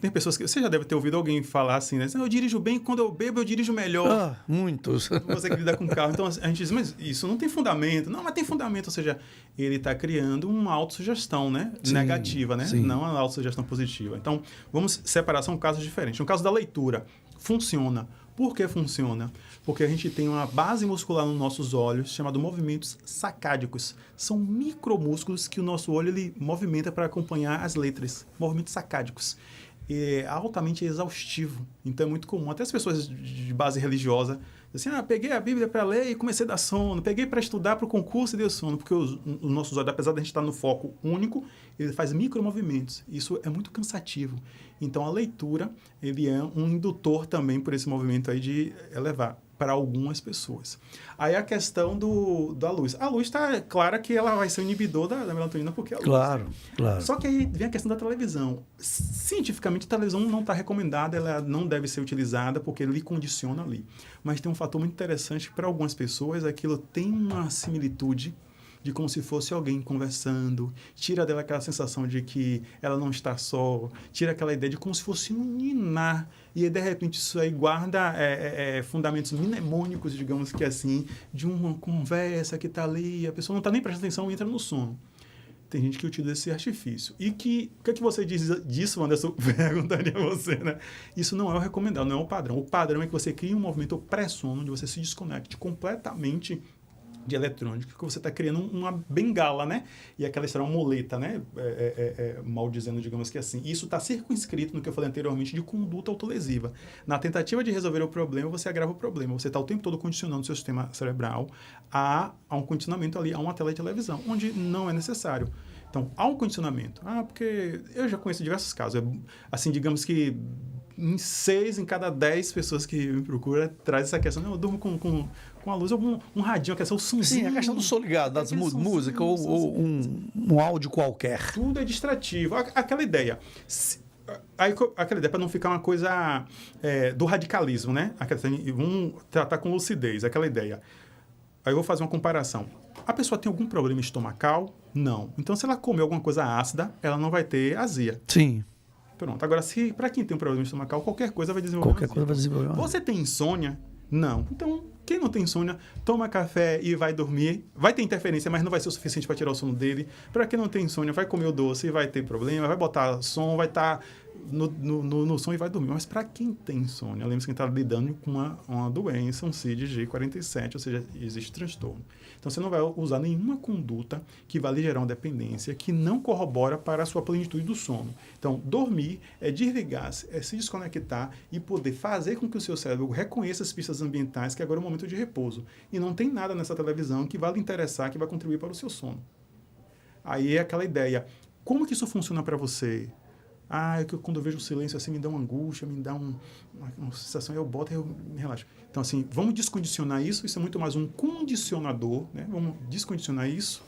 Speaker 4: tem pessoas que... Você já deve ter ouvido alguém falar assim, né? Eu dirijo bem, quando eu bebo, eu dirijo melhor.
Speaker 1: Muitos.
Speaker 4: Você que lida com carro. Então, a gente diz, mas isso não tem fundamento. Não, mas tem fundamento. Ou seja, ele está criando uma autossugestão, né? Sim, negativa, né? Sim. Não uma autossugestão positiva. Então, vamos separar, são casos diferentes. No caso da leitura, funciona. Por que funciona? Porque a gente tem uma base muscular nos nossos olhos chamada movimentos sacádicos. São micromúsculos que o nosso olho ele movimenta para acompanhar as letras. Movimentos sacádicos. É altamente exaustivo. Então é muito comum. Até as pessoas de base religiosa dizem assim, peguei a Bíblia para ler e comecei a dar sono. Peguei para estudar para o concurso e deu sono. Porque os nossos olhos, apesar de a gente estar no foco único, ele faz micromovimentos. Isso é muito cansativo. Então a leitura ele é um indutor também por esse movimento aí de elevar para algumas pessoas. Aí a questão da luz. A luz está clara que ela vai ser um inibidor da melatonina porque é a luz.
Speaker 1: Claro.
Speaker 4: Só que aí vem a questão da televisão. Cientificamente, a televisão não está recomendada, ela não deve ser utilizada porque ele condiciona ali. Mas tem um fator muito interessante para algumas pessoas, aquilo tem uma similitude de como se fosse alguém conversando, tira dela aquela sensação de que ela não está só, tira aquela ideia de como se fosse um ninar, e de repente isso aí guarda fundamentos mnemônicos, digamos que assim, de uma conversa que está ali, a pessoa não está nem prestando atenção e entra no sono. Tem gente que utiliza esse artifício. E o que você diz disso, Anderson? Perguntaria a você, né? Isso não é o recomendado, não é o padrão. O padrão é que você crie um movimento pré-sono, onde você se desconecte completamente de eletrônico, que você está criando uma bengala, né? E aquela história, uma muleta, né? Mal dizendo, digamos que assim. Isso está circunscrito no que eu falei anteriormente de conduta autolesiva. Na tentativa de resolver o problema, você agrava o problema. Você está o tempo todo condicionando o seu sistema cerebral a um condicionamento ali, a uma tela de televisão, onde não é necessário. Então, há um condicionamento. Porque eu já conheço diversos casos. Assim, digamos que em 6 em cada 10 pessoas que me procuram traz essa questão. Eu durmo com a luz, um radinho, quer ser o somzinho.
Speaker 1: Sim, a questão do som ligado, das músicas ou um áudio qualquer.
Speaker 4: Tudo é distrativo. Aquela ideia. Aquela ideia para não ficar uma coisa do radicalismo, né? Vamos tratar com lucidez, aquela ideia. Aí eu vou fazer uma comparação. A pessoa tem algum problema estomacal? Não. Então, se ela comer alguma coisa ácida, ela não vai ter azia.
Speaker 1: Sim.
Speaker 4: Pronto. Agora, para quem tem um problema estomacal, qualquer coisa vai desenvolver
Speaker 1: Qualquer
Speaker 4: azia.
Speaker 1: coisa vai desenvolver uma
Speaker 4: Você tem insônia? Não. Então, quem não tem insônia, toma café e vai dormir. Vai ter interferência, mas não vai ser o suficiente para tirar o sono dele. Para quem não tem insônia, vai comer o doce e vai ter problema, vai botar som, vai estar no som e vai dormir. Mas para quem tem insônia, lembre-se que está lidando com uma doença, um CID-G47, ou seja, existe transtorno. Então, você não vai usar nenhuma conduta que vai lhe gerar uma dependência que não corrobora para a sua plenitude do sono. Então, dormir é desligar-se, é se desconectar e poder fazer com que o seu cérebro reconheça as pistas ambientais, que agora é um momento de repouso. E não tem nada nessa televisão que vai lhe interessar, que vai contribuir para o seu sono. Aí é aquela ideia, como que isso funciona para você? É que quando eu vejo o silêncio assim me dá uma angústia, me dá uma sensação, eu boto e eu me relaxo. Então assim, vamos descondicionar isso é muito mais um condicionador, né? Vamos descondicionar isso.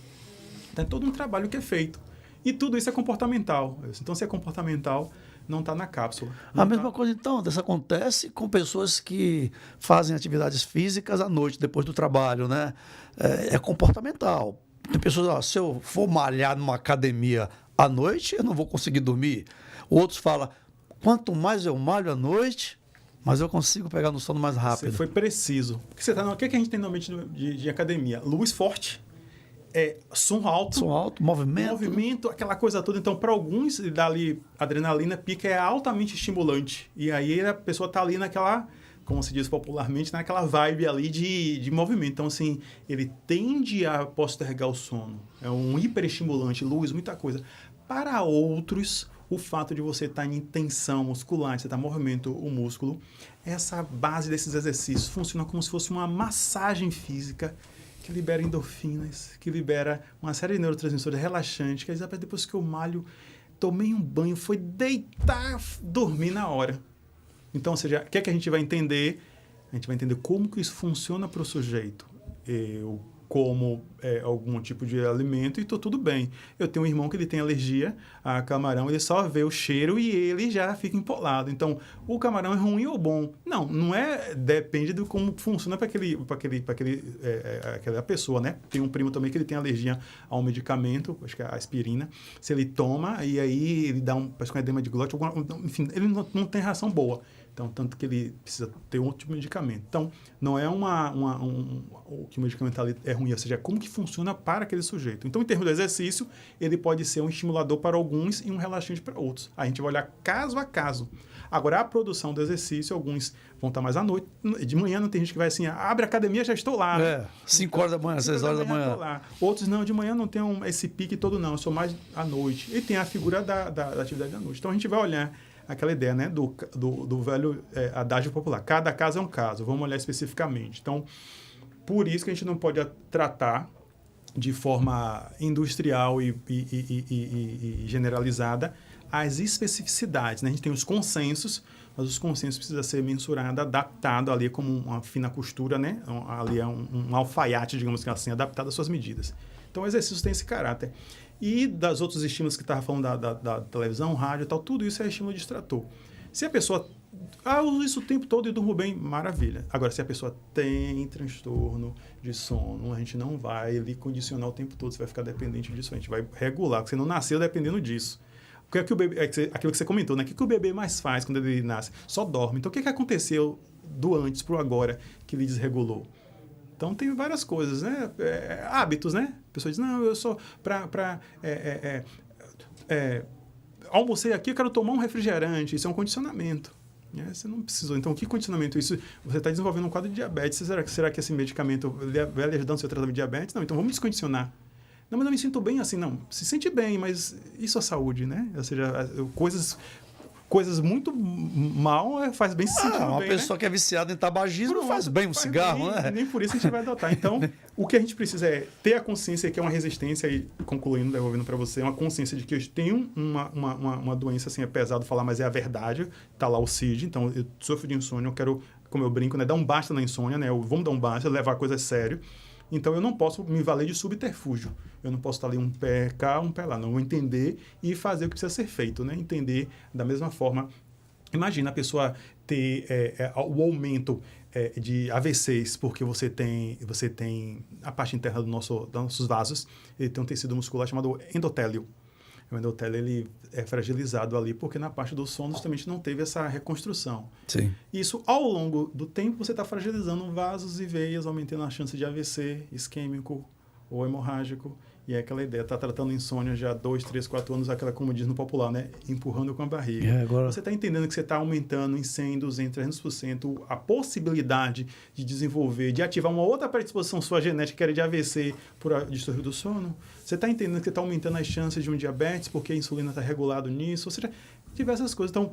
Speaker 4: Tem todo um trabalho que é feito. E tudo isso é comportamental. Então se é comportamental, não está na cápsula.
Speaker 1: A mesma coisa, então, isso acontece com pessoas que fazem atividades físicas à noite, depois do trabalho, né? É comportamental. Tem pessoas, se eu for malhar numa academia à noite, eu não vou conseguir dormir. Outros falam, quanto mais eu malho à noite, mais eu consigo pegar no sono mais rápido.
Speaker 4: Você foi preciso. O que a gente tem normalmente de academia? Luz forte, som alto.
Speaker 1: Som alto, movimento.
Speaker 4: Movimento, aquela coisa toda. Então, para alguns, dali, adrenalina, pica, é altamente estimulante. E aí a pessoa está ali naquela, como se diz popularmente, naquela vibe ali de movimento. Então, assim, ele tende a postergar o sono. É um hiperestimulante, luz, muita coisa. Para outros, o fato de você estar em tensão muscular, de você estar em movimento o músculo, essa base desses exercícios funciona como se fosse uma massagem física que libera endorfinas, que libera uma série de neurotransmissores relaxantes, que depois que eu malho, tomei um banho, foi deitar, dormir na hora. Então, ou seja, o que é que a gente vai entender? A gente vai entender como que isso funciona para o sujeito. Eu como algum tipo de alimento e estou tudo bem. Eu tenho um irmão que ele tem alergia a camarão, ele só vê o cheiro e ele já fica empolado. Então, o camarão é ruim ou bom? Não é, depende de como funciona para aquela pessoa, né? Tem um primo também que ele tem alergia a um medicamento, acho que é a aspirina. Se ele toma, e aí ele dá parece que um edema de glote, enfim, ele não tem reação boa. Então, tanto que ele precisa ter outro tipo de medicamento. Então, não é que o medicamento ali é ruim, ou seja, como que funciona para aquele sujeito. Então, em termos de exercício, ele pode ser um estimulador para alguns e um relaxante para outros. A gente vai olhar caso a caso. Agora, a produção do exercício, alguns vão estar mais à noite. De manhã não tem gente que vai assim, abre a academia, já estou lá.
Speaker 1: 5 horas da manhã, 6 horas da manhã.
Speaker 4: Lá. Outros não, de manhã não tem esse pique todo não, eu sou mais à noite. E tem a figura da atividade da noite. Então, a gente vai olhar aquela ideia, né, do velho adágio popular. Cada caso é um caso, vamos olhar especificamente. Então, por isso que a gente não pode tratar de forma industrial e generalizada as especificidades, né? A gente tem os consensos, mas os consensos precisam ser mensurados, adaptado ali como uma fina costura, né? Ali é um alfaiate, digamos assim, adaptado às suas medidas. Então, o exercício tem esse caráter. E das outros estímulos que estava falando da televisão, rádio e tal, tudo isso é estímulo distrator. Se a pessoa eu uso isso o tempo todo e durmo bem, maravilha. Agora, se a pessoa tem transtorno de sono, a gente não vai lhe condicionar o tempo todo, você vai ficar dependente disso, a gente vai regular, porque você não nasceu dependendo disso. O que é que o bebê, aquilo que você comentou, né? O que o bebê mais faz quando ele nasce? Só dorme. Então, o que aconteceu do antes para o agora que lhe desregulou? Então, tem várias coisas, né? Hábitos, né? A pessoa diz, não, eu sou almocei aqui, eu quero tomar um refrigerante. Isso é um condicionamento. Você não precisou. Então, que condicionamento? Isso, você está desenvolvendo um quadro de diabetes. Será que esse medicamento vai lhe ajudar no seu tratamento de diabetes? Não, então vamos descondicionar. Não, mas eu me sinto bem assim. Não, se sente bem, mas isso é saúde, né? Ou seja, coisas muito mal faz bem se sentir
Speaker 1: uma
Speaker 4: bem,
Speaker 1: pessoa, né? Que é viciada em tabagismo faz bem um cigarro,
Speaker 4: bem,
Speaker 1: né?
Speaker 4: Nem por isso a gente vai adotar. Então, o que a gente precisa é ter a consciência, que é uma resistência, e concluindo, devolvendo para você, uma consciência de que eu tenho uma doença, assim, é pesado falar, mas é a verdade. Tá lá o CID, então eu sofro de insônia, eu quero, como eu brinco, né, dar um basta na insônia, né? Vamos dar um basta, levar a coisa a sério. Então, eu não posso me valer de subterfúgio. Eu não posso estar ali um pé cá, um pé lá. Não, vou entender e fazer o que precisa ser feito, né? Entender da mesma forma. Imagina a pessoa ter o aumento de AVCs, porque você tem a parte interna dos nossos vasos, ele tem um tecido muscular chamado endotélio. O endotélio ele é fragilizado ali, porque na parte do sono justamente não teve essa reconstrução.
Speaker 1: Sim.
Speaker 4: Isso, ao longo do tempo, você está fragilizando vasos e veias, aumentando a chance de AVC isquêmico ou hemorrágico. E é aquela ideia, está tratando insônia já há 2, 3, 4 anos, aquela, como diz no popular, né? Empurrando com a barriga.
Speaker 1: Agora...
Speaker 4: Você está entendendo que você está aumentando em 100, 200, 300% a possibilidade de desenvolver, de ativar uma outra predisposição sua genética, que era de AVC por distúrbio do sono? Você está entendendo que você está aumentando as chances de um diabetes, porque a insulina está regulado nisso? Ou seja, diversas coisas. Então,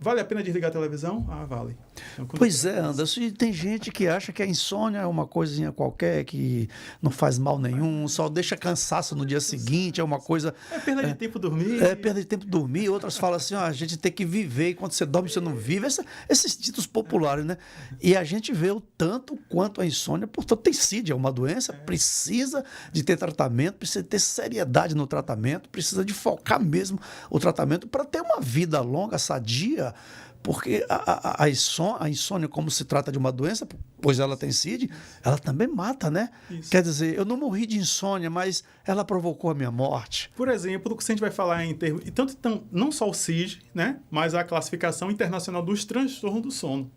Speaker 4: vale a pena desligar a televisão? Ah, vale. Então,
Speaker 1: pois é, Anderson, e tem gente que acha que a insônia é uma coisinha qualquer, que não faz mal nenhum, só deixa cansaço no dia seguinte, é uma coisa...
Speaker 4: É perda de tempo dormir.
Speaker 1: É perda de tempo dormir. Outras falam assim, ó, a gente tem que viver, e quando você dorme você não vive. Esses títulos populares, né? E a gente vê o tanto quanto a insônia, portanto, tem CID, é uma doença, precisa de ter tratamento, precisa ter seriedade no tratamento, precisa de focar mesmo o tratamento para ter uma vida longa, sadia. Porque a insônia, como se trata de uma doença, pois ela tem CID, ela também mata, né?
Speaker 4: Isso.
Speaker 1: Quer dizer, eu não morri de insônia, mas ela provocou a minha morte.
Speaker 4: Por exemplo, se a gente vai falar em termos... Então, não só o CID, né? Mas a classificação internacional dos transtornos do sono.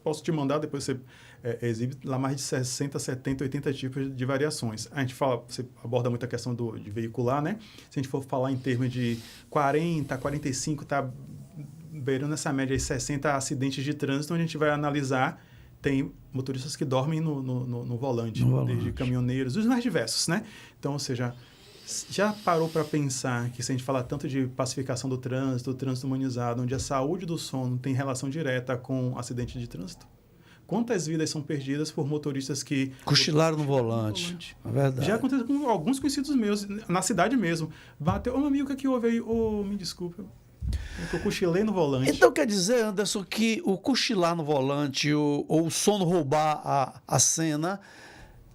Speaker 4: Posso te mandar, depois você exibe lá mais de 60, 70, 80 tipos de variações. A gente fala, você aborda muito a questão de veicular, né? Se a gente for falar em termos de 40, 45, tá beirando essa média de 60 acidentes de trânsito, onde a gente vai analisar, tem motoristas que dormem no volante, desde caminhoneiros, os mais diversos, né? Então, ou seja, já parou para pensar que se a gente fala tanto de pacificação do trânsito humanizado, onde a saúde do sono tem relação direta com acidente de trânsito? Quantas vidas são perdidas por motoristas que...
Speaker 1: Cochilaram no volante. É verdade.
Speaker 4: Já aconteceu com alguns conhecidos meus, na cidade mesmo. Bateu, meu amigo, o que houve aí? Me desculpa. Eu cochilei no volante.
Speaker 1: Então quer dizer, Anderson, que o cochilar no volante ou o sono roubar a cena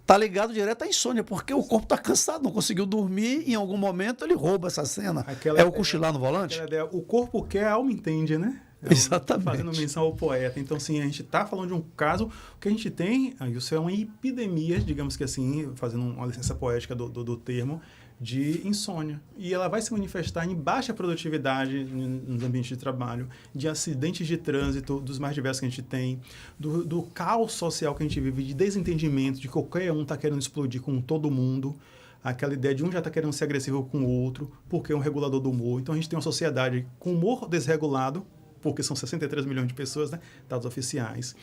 Speaker 1: está ligado direto à insônia, porque o corpo está cansado, não conseguiu dormir, e em algum momento ele rouba essa cena. É o cochilar no volante?
Speaker 4: O corpo quer, a alma entende, né?
Speaker 1: Exatamente.
Speaker 4: Fazendo menção ao poeta. Então, assim, a gente está falando de um caso que a gente tem, isso é uma epidemia, digamos que assim, fazendo uma licença poética do termo, de insônia. E ela vai se manifestar em baixa produtividade nos ambientes de trabalho, de acidentes de trânsito, dos mais diversos que a gente tem, do caos social que a gente vive, de desentendimento, de qualquer um está querendo explodir com todo mundo. Aquela ideia de um já está querendo ser agressivo com o outro, porque é um regulador do humor. Então, a gente tem uma sociedade com humor desregulado, porque são 63 milhões de pessoas, né? Dados oficiais.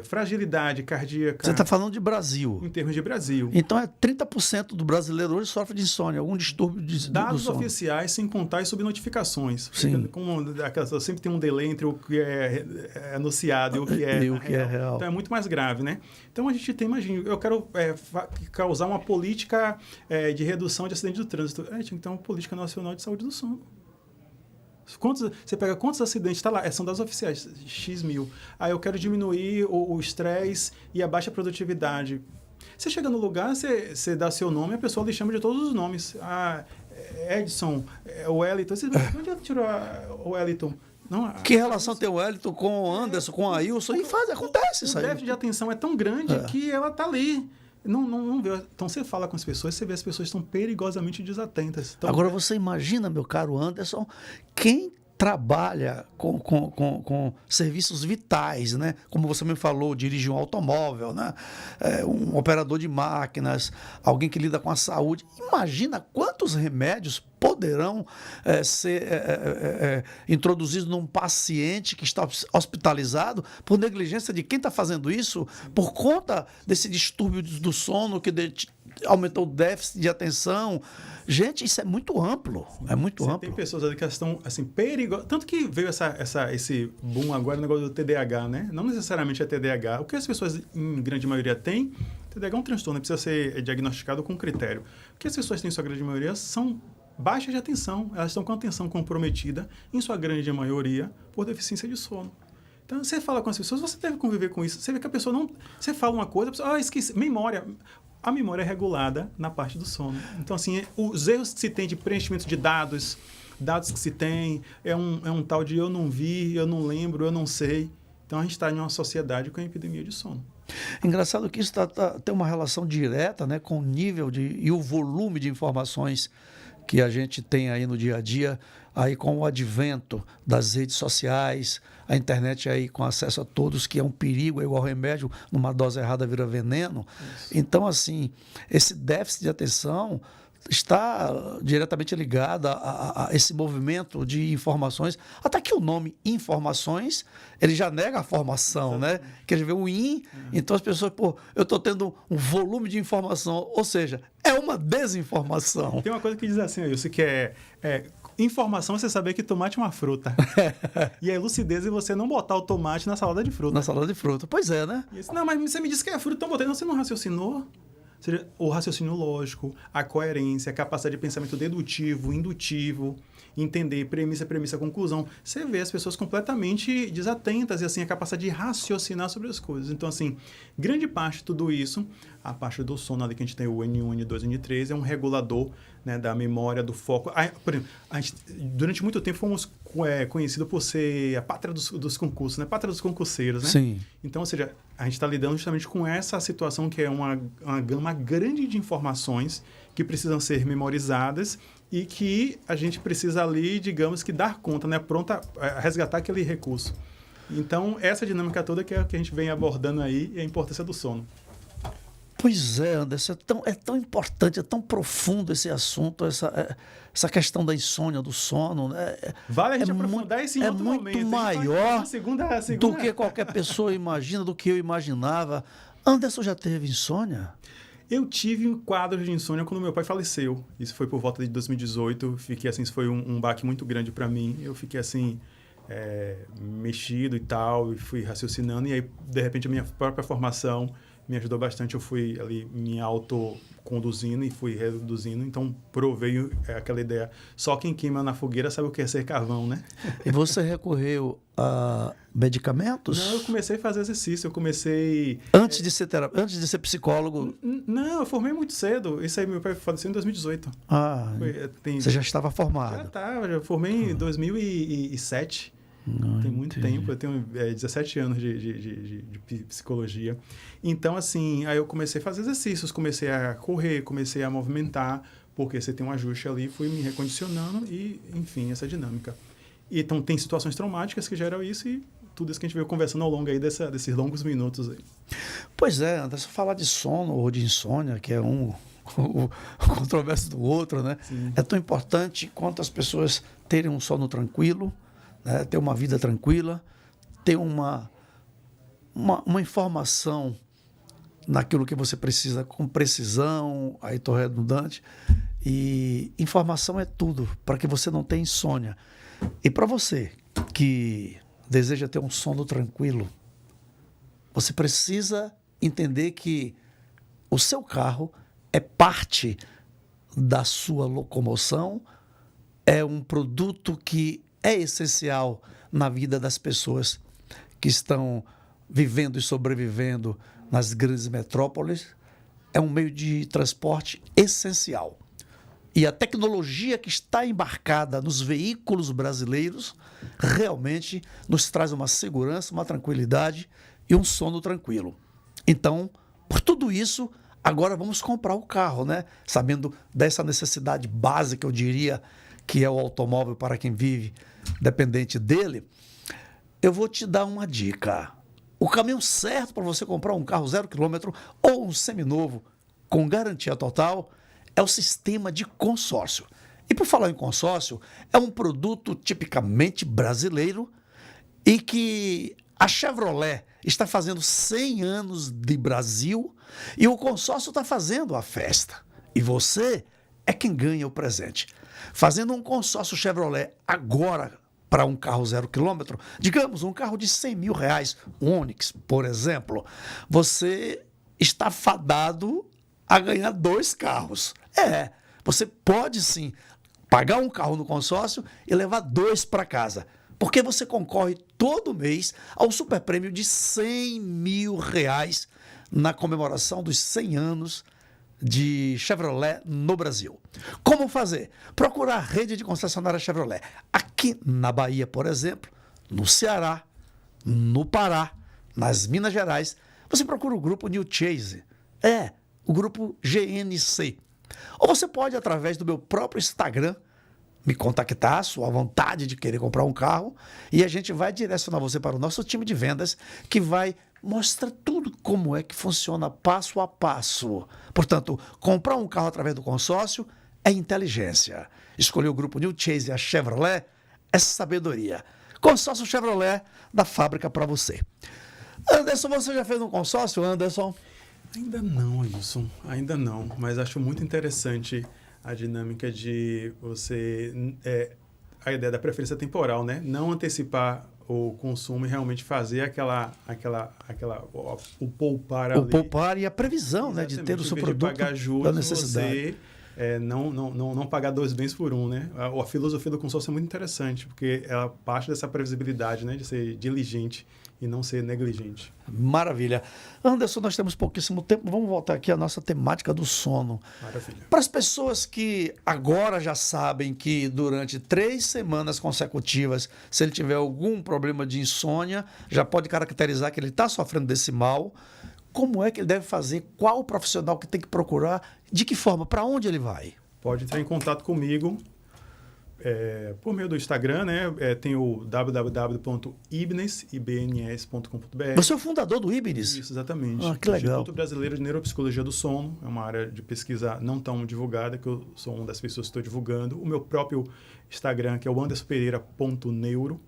Speaker 4: Fragilidade cardíaca...
Speaker 1: Você está falando de Brasil.
Speaker 4: Em termos de Brasil.
Speaker 1: Então, 30% do brasileiro hoje sofre de insônia, algum distúrbio do sono.
Speaker 4: Dados oficiais, sem contar as subnotificações.
Speaker 1: Sim.
Speaker 4: Sempre tem um delay entre o que é anunciado e o que é real. Então, é muito mais grave, né? Então, a gente tem, imagina, eu quero causar uma política de redução de acidentes do trânsito. Então, política nacional de saúde do sono. Você pega quantos acidentes, está lá, são dados oficiais, X mil. Aí eu quero diminuir o estresse e a baixa produtividade. Você chega no lugar, você dá seu nome, a pessoa lhe chama de todos os nomes. Edson, o Wellington. Onde ela tirou o Wellington? Não,
Speaker 1: que relação tem o Wellington com o Anderson, com o Ailson? Acontece isso aí.
Speaker 4: O déficit de atenção é tão grande que ela está ali. Não vê. Então, você fala com as pessoas, você vê as pessoas estão perigosamente desatentas. Então,
Speaker 1: agora, você imagina, meu caro Anderson, quem trabalha com serviços vitais, né? Como você me falou, dirige um automóvel, né? Um operador de máquinas, alguém que lida com a saúde. Imagina quantos remédios poderão ser introduzidos num paciente que está hospitalizado por negligência de quem está fazendo isso, por conta desse distúrbio do sono que aumentou o déficit de atenção. Gente, isso é muito amplo. É muito amplo.
Speaker 4: Tem pessoas ali que estão assim, perigosas. Tanto que veio esse boom agora, o negócio do TDAH, né? Não necessariamente é TDAH. O que as pessoas, em grande maioria, têm, TDAH é um transtorno, precisa ser diagnosticado com critério. O que as pessoas têm, em sua grande maioria, são baixas de atenção. Elas estão com a atenção comprometida, em sua grande maioria, por deficiência de sono. Então, você fala com as pessoas, você deve conviver com isso. Você vê que a pessoa não... Você fala uma coisa, a pessoa, esqueci. Memória. A memória é regulada na parte do sono. Então, assim, os erros que se tem de preenchimento de dados que se tem, é um tal de eu não vi, eu não lembro, eu não sei. Então, a gente está em uma sociedade com a epidemia de sono.
Speaker 1: Engraçado que isso tem uma relação direta, né, com o nível e o volume de informações que a gente tem aí no dia a dia, aí com o advento das redes sociais, a internet aí com acesso a todos, que é um perigo, é igual remédio, numa dose errada vira veneno. Isso. Então, assim, esse déficit de atenção está diretamente ligado a esse movimento de informações, até que o nome informações, ele já nega a formação, né? Quer dizer, o então as pessoas, eu estou tendo um volume de informação, ou seja, é uma desinformação.
Speaker 4: Tem uma coisa que diz assim, Wilson, que informação é você saber que tomate é uma fruta. E é lucidez é você não botar o tomate na salada de fruta.
Speaker 1: Na salada de fruta, pois é, né?
Speaker 4: Não, mas você me disse que é fruta, então botei. Não, você não raciocinou? Ou seja, o raciocínio lógico, a coerência, a capacidade de pensamento dedutivo, indutivo, entender premissa, conclusão. Você vê as pessoas completamente desatentas e, assim, a capacidade de raciocinar sobre as coisas. Então, assim, grande parte de tudo isso, a parte do sono ali que a gente tem o N1, N2, N3, é um regulador, né, da memória, do foco. Por exemplo, a gente, durante muito tempo fomos conhecidos por ser a pátria dos concursos, né? Pátria dos concurseiros, né?
Speaker 1: Sim.
Speaker 4: Então, ou seja, a gente está lidando justamente com essa situação que é uma gama grande de informações que precisam ser memorizadas e que a gente precisa ali, digamos que, dar conta, né? Pronta a resgatar aquele recurso. Então, essa dinâmica toda que é o que a gente vem abordando aí e a importância do sono.
Speaker 1: Pois é, Anderson, é tão importante, é tão profundo esse assunto, essa questão da insônia, do sono. Né?
Speaker 4: Vale a gente aprofundar esse em outro momento.
Speaker 1: É muito maior
Speaker 4: segunda...
Speaker 1: do que qualquer pessoa imagina, do que eu imaginava. Anderson já teve insônia?
Speaker 4: Eu tive um quadro de insônia quando meu pai faleceu. Isso foi por volta de 2018. Fiquei assim, isso foi um baque muito grande para mim. Eu fiquei assim, mexido e tal, e fui raciocinando. E aí, de repente, a minha própria formação me ajudou bastante. Eu fui ali me autoconduzindo e fui reduzindo. Então, provei aquela ideia. Só quem queima na fogueira sabe o que é ser carvão, né?
Speaker 1: E você recorreu a medicamentos?
Speaker 4: Não, eu comecei a fazer exercício. Eu comecei...
Speaker 1: Antes de ser psicólogo?
Speaker 4: Não, eu formei muito cedo. Isso aí, meu pai faleceu em 2018.
Speaker 1: Você já estava formado?
Speaker 4: Já estava. Já formei em 2007. Tem muito tempo, eu tenho 17 anos de psicologia. Então, assim, aí eu comecei a fazer exercícios, comecei a correr, comecei a movimentar, porque você tem um ajuste ali, fui me recondicionando e, enfim, essa dinâmica. E, então, tem situações traumáticas que geram isso e tudo isso que a gente veio conversando ao longo aí desses longos minutos aí.
Speaker 1: Pois é, Anderson, falar de sono ou de insônia, que é o controverso do outro, né? Sim. É tão importante quanto as pessoas terem um sono tranquilo, né, ter uma vida tranquila, ter uma informação naquilo que você precisa com precisão, aí estou redundante, e informação é tudo, para que você não tenha insônia. E para você que deseja ter um sono tranquilo, você precisa entender que o seu carro é parte da sua locomoção, é um produto que é essencial na vida das pessoas que estão vivendo e sobrevivendo nas grandes metrópoles. É um meio de transporte essencial. E a tecnologia que está embarcada nos veículos brasileiros realmente nos traz uma segurança, uma tranquilidade e um sono tranquilo. Então, por tudo isso, agora vamos comprar o carro, né? Sabendo dessa necessidade básica, eu diria, que é o automóvel para quem vive dependente dele. Eu vou te dar uma dica. O caminho certo para você comprar um carro 0 km ou um seminovo com garantia total é o sistema de consórcio. E por falar em consórcio, é um produto tipicamente brasileiro e que a Chevrolet está fazendo 100 anos de Brasil e o consórcio está fazendo a festa. E você é quem ganha o presente. Fazendo um consórcio Chevrolet agora para um carro 0 km, digamos, um carro de R$100 mil, um Onix, por exemplo, você está fadado a ganhar 2 carros. Você pode sim pagar um carro no consórcio e levar 2 para casa, porque você concorre todo mês ao superprêmio de R$100 mil na comemoração dos 100 anos de Chevrolet no Brasil. Como fazer? Procurar a rede de concessionária Chevrolet. Aqui na Bahia, por exemplo, no Ceará, no Pará, nas Minas Gerais, você procura o grupo New Chase. O grupo GNC. Ou você pode, através do meu próprio Instagram, me contactar, sua vontade de querer comprar um carro, e a gente vai direcionar você para o nosso time de vendas, que vai mostrar tudo como é que funciona passo a passo. Portanto, comprar um carro através do consórcio é inteligência. Escolher o grupo New Chase e a Chevrolet é sabedoria. Consórcio Chevrolet, da fábrica para você. Anderson, você já fez um consórcio, Anderson?
Speaker 4: Ainda não, Wilson. Ainda não. Mas acho muito interessante a dinâmica de você... a ideia da preferência temporal, né? Não antecipar o consumo e realmente fazer o poupar ali.
Speaker 1: O poupar e a previsão, né? De ter o seu produto
Speaker 4: de pagar juros,
Speaker 1: da necessidade.
Speaker 4: Você não pagar 2 bens por um, né? A filosofia do consórcio é muito interessante, porque ela parte dessa previsibilidade, né? De ser diligente e não ser negligente.
Speaker 1: Maravilha. Anderson, nós temos pouquíssimo tempo. Vamos voltar aqui à nossa temática do sono.
Speaker 4: Maravilha.
Speaker 1: Para as pessoas que agora já sabem que durante 3 semanas consecutivas, se ele tiver algum problema de insônia, já pode caracterizar que ele está sofrendo desse mal. Como é que ele deve fazer? Qual o profissional que tem que procurar? De que forma? Para onde ele vai?
Speaker 4: Pode entrar em contato comigo por meio do Instagram, né? Tem o www.ibnes.com.br.
Speaker 1: Você é o fundador do Ibnes?
Speaker 4: Isso, exatamente.
Speaker 1: Que legal.
Speaker 4: Instituto Brasileiro de Neuropsicologia do Sono. É uma área de pesquisa não tão divulgada, que eu sou uma das pessoas que estou divulgando. O meu próprio Instagram, que é o andersonpereira.neuro.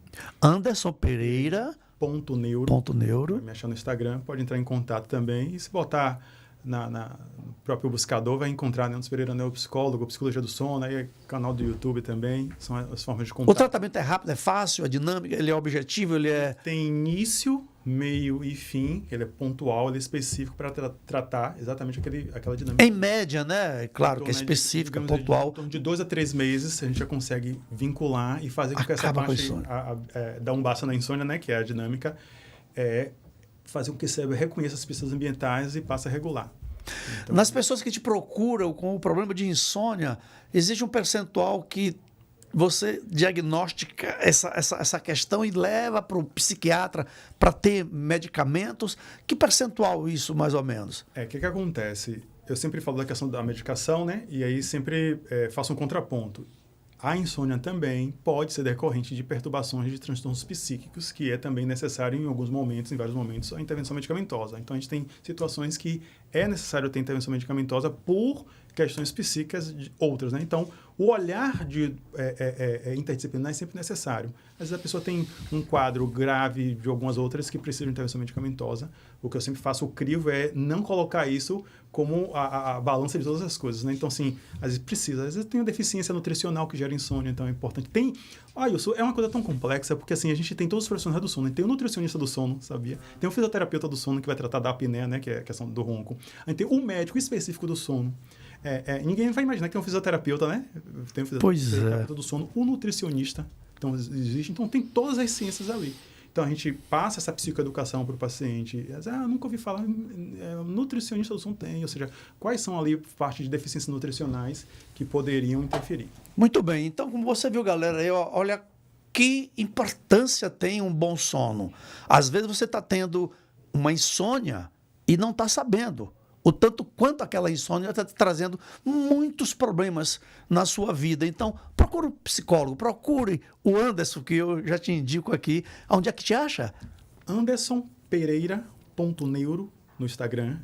Speaker 1: Anderson Pereira.
Speaker 4: .neuro. Me achar no Instagram, pode entrar em contato também. E se botar no próprio buscador, vai encontrar Anderson Pereira Neuropsicólogo, Psicologia do Sono, aí canal do YouTube também, são as formas de contato.
Speaker 1: O tratamento é rápido, é fácil, é dinâmico, ele é objetivo, ele é...
Speaker 4: Tem início, meio e fim, ele é pontual, ele é específico para tratar exatamente aquela dinâmica.
Speaker 1: Em média, né? Claro que é específico, é pontual.
Speaker 4: Em torno de 2 a 3 meses, a gente já consegue vincular e fazer com que essa parte dar um basta na insônia, né? Que é a dinâmica, fazer com que o cérebro reconheça as pistas ambientais e passe a regular. Então,
Speaker 1: nas pessoas que te procuram com o problema de insônia, existe um percentual que você diagnostica essa questão e leva para o psiquiatra para ter medicamentos? Que percentual isso, mais ou menos?
Speaker 4: O que acontece? Eu sempre falo da questão da medicação, né? E aí sempre faço um contraponto. A insônia também pode ser decorrente de perturbações de transtornos psíquicos, que é também necessário em alguns momentos, em vários momentos, a intervenção medicamentosa. Então, a gente tem situações que é necessário ter intervenção medicamentosa por questões psíquicas de outras, né? Então, o olhar interdisciplinar é sempre necessário. Às vezes a pessoa tem um quadro grave de algumas outras que precisam de intervenção medicamentosa. O que eu sempre faço, o crivo, é não colocar isso como a balança de todas as coisas, né? Então, assim, às vezes precisa. Às vezes tem uma deficiência nutricional que gera insônia, então é importante. É uma coisa tão complexa, porque assim, a gente tem todos os profissionais do sono. Tem o nutricionista do sono, sabia? Tem o fisioterapeuta do sono que vai tratar da apneia, né? Que é a questão do ronco. A gente tem o médico específico do sono. Ninguém vai imaginar que é um fisioterapeuta, né? Tem o fisioterapeuta do sono, o nutricionista. Então, existe. Então, tem todas as ciências ali. Então, a gente passa essa psicoeducação para o paciente. Nunca ouvi falar. Nutricionista do sono tem. Ou seja, quais são ali partes de deficiências nutricionais que poderiam interferir.
Speaker 1: Muito bem. Então, como você viu, galera, aí, olha que importância tem um bom sono. Às vezes você está tendo uma insônia e não está sabendo o tanto quanto aquela insônia está trazendo muitos problemas na sua vida. Então, procure um psicólogo, procure o Anderson, que eu já te indico aqui. Onde é que te acha?
Speaker 4: andersonpereira.neuro no Instagram,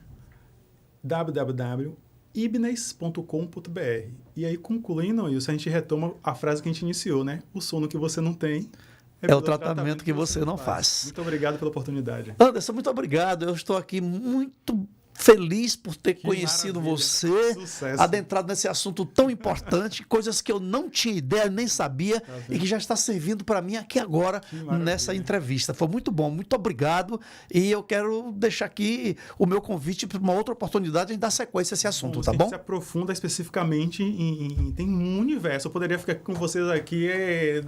Speaker 4: www.ibnes.com.br. E aí, concluindo isso, a gente retoma a frase que a gente iniciou, né? O sono que você não tem
Speaker 1: é o tratamento que você não faz.
Speaker 4: Muito obrigado pela oportunidade.
Speaker 1: Anderson, muito obrigado. Eu estou aqui muito feliz por ter conhecido você, adentrado nesse assunto tão importante, coisas que eu não tinha ideia, nem sabia, e que já está servindo para mim aqui agora, nessa entrevista. Foi muito bom, muito obrigado, e eu quero deixar aqui o meu convite para uma outra oportunidade de dar sequência a esse assunto, tá bom?
Speaker 4: Se aprofunda especificamente tem um universo. Eu poderia ficar com vocês aqui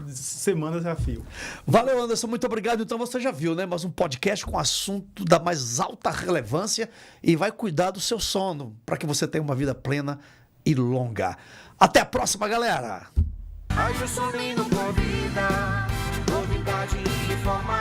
Speaker 4: semanas a fio.
Speaker 1: Valeu, Anderson, muito obrigado. Então você já viu, né? Mais um podcast com assunto da mais alta relevância e vai cuidar do seu sono para que você tenha uma vida plena e longa. Até a próxima, galera!
Speaker 3: Aí o soninho convida, novidade e informação.